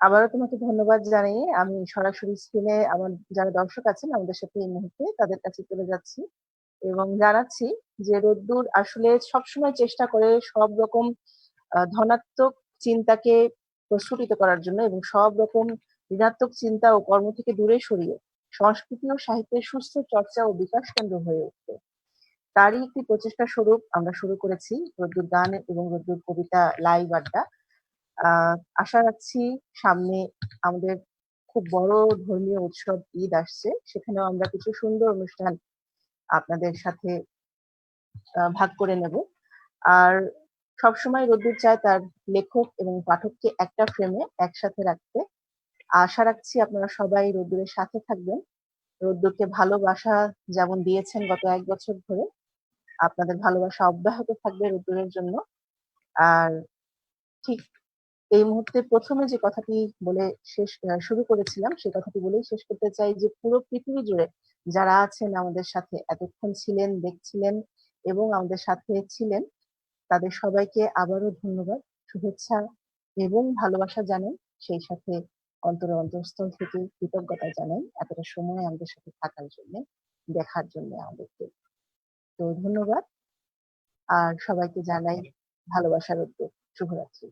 আবারও তোমাকে ধন্যবাদ জানিয়ে আমি সরাসরি স্ক্রিনে আমার যারা দর্শক আছেন আমাদের সাথে এই মুহূর্তে, তাদের কাছে চলে যাচ্ছি এবং জানাচ্ছি যে রোদ্দুর আসলে সবসময় চেষ্টা করে সব রকম ধনাত্মক চিন্তাকে প্রস্ফুটিত করার জন্য এবং সব রকম ঋণাত্মক চিন্তা ও কর্ম থেকে দূরে সরিয়ে সংস্কৃতি ও সাহিত্যের সুস্থ চর্চা ও বিকাশ কেন্দ্র হয়ে উঠতে। তারই একটি প্রচেষ্টা স্বরূপ আমরা শুরু করেছি রোদ্দুর গান এবং রোদ্দুর কবিতা লাইভ আড্ডা। আশা রাখছি সামনে আমাদের খুব বড় ধর্মীয় উৎসব ঈদ আসছে, সেখানেও আমরা কিছু সুন্দর অনুষ্ঠান আপনাদের সাথে ভাগ করে নেব। আর সবসময় রোদ্দুর চায় তার লেখক এবং পাঠককে একটা ফ্রেমে একসাথে রাখতে। আশা রাখছি আপনারা সবাই রোদ্দুরের সাথে থাকবেন, রোদ্দুরকে ভালোবাসা যেমন দিয়েছেন গত 1 বছর ধরে, আপনাদের ভালোবাসা অব্যাহত থাকবে রোদ্দুরের জন্য। আর ঠিক এই মুহূর্তে প্রথমে যে কথাটি বলে শুরু করেছিলাম, সে কথাটি বলেই শেষ করতে চাই যে পুরো পৃথিবী জুড়ে যারা আছেন আমাদের সাথে এতক্ষণ ছিলেন, দেখছিলেন এবং আমাদের সাথে ছিলেন, তাদের সবাইকে আবারও ধন্যবাদ, শুভেচ্ছা এবং ভালোবাসা জানাই। সেই সাথে অন্তরের অন্তঃস্থল থেকে কৃতজ্ঞতা জানাই এতটা সময় আমাদের সাথে থাকার জন্য, দেখার জন্য আমাদেরকে। তো ধন্যবাদ, আর সবাইকে জানাই ভালোবাসার উদ্যোগ। শুভরাত্রি।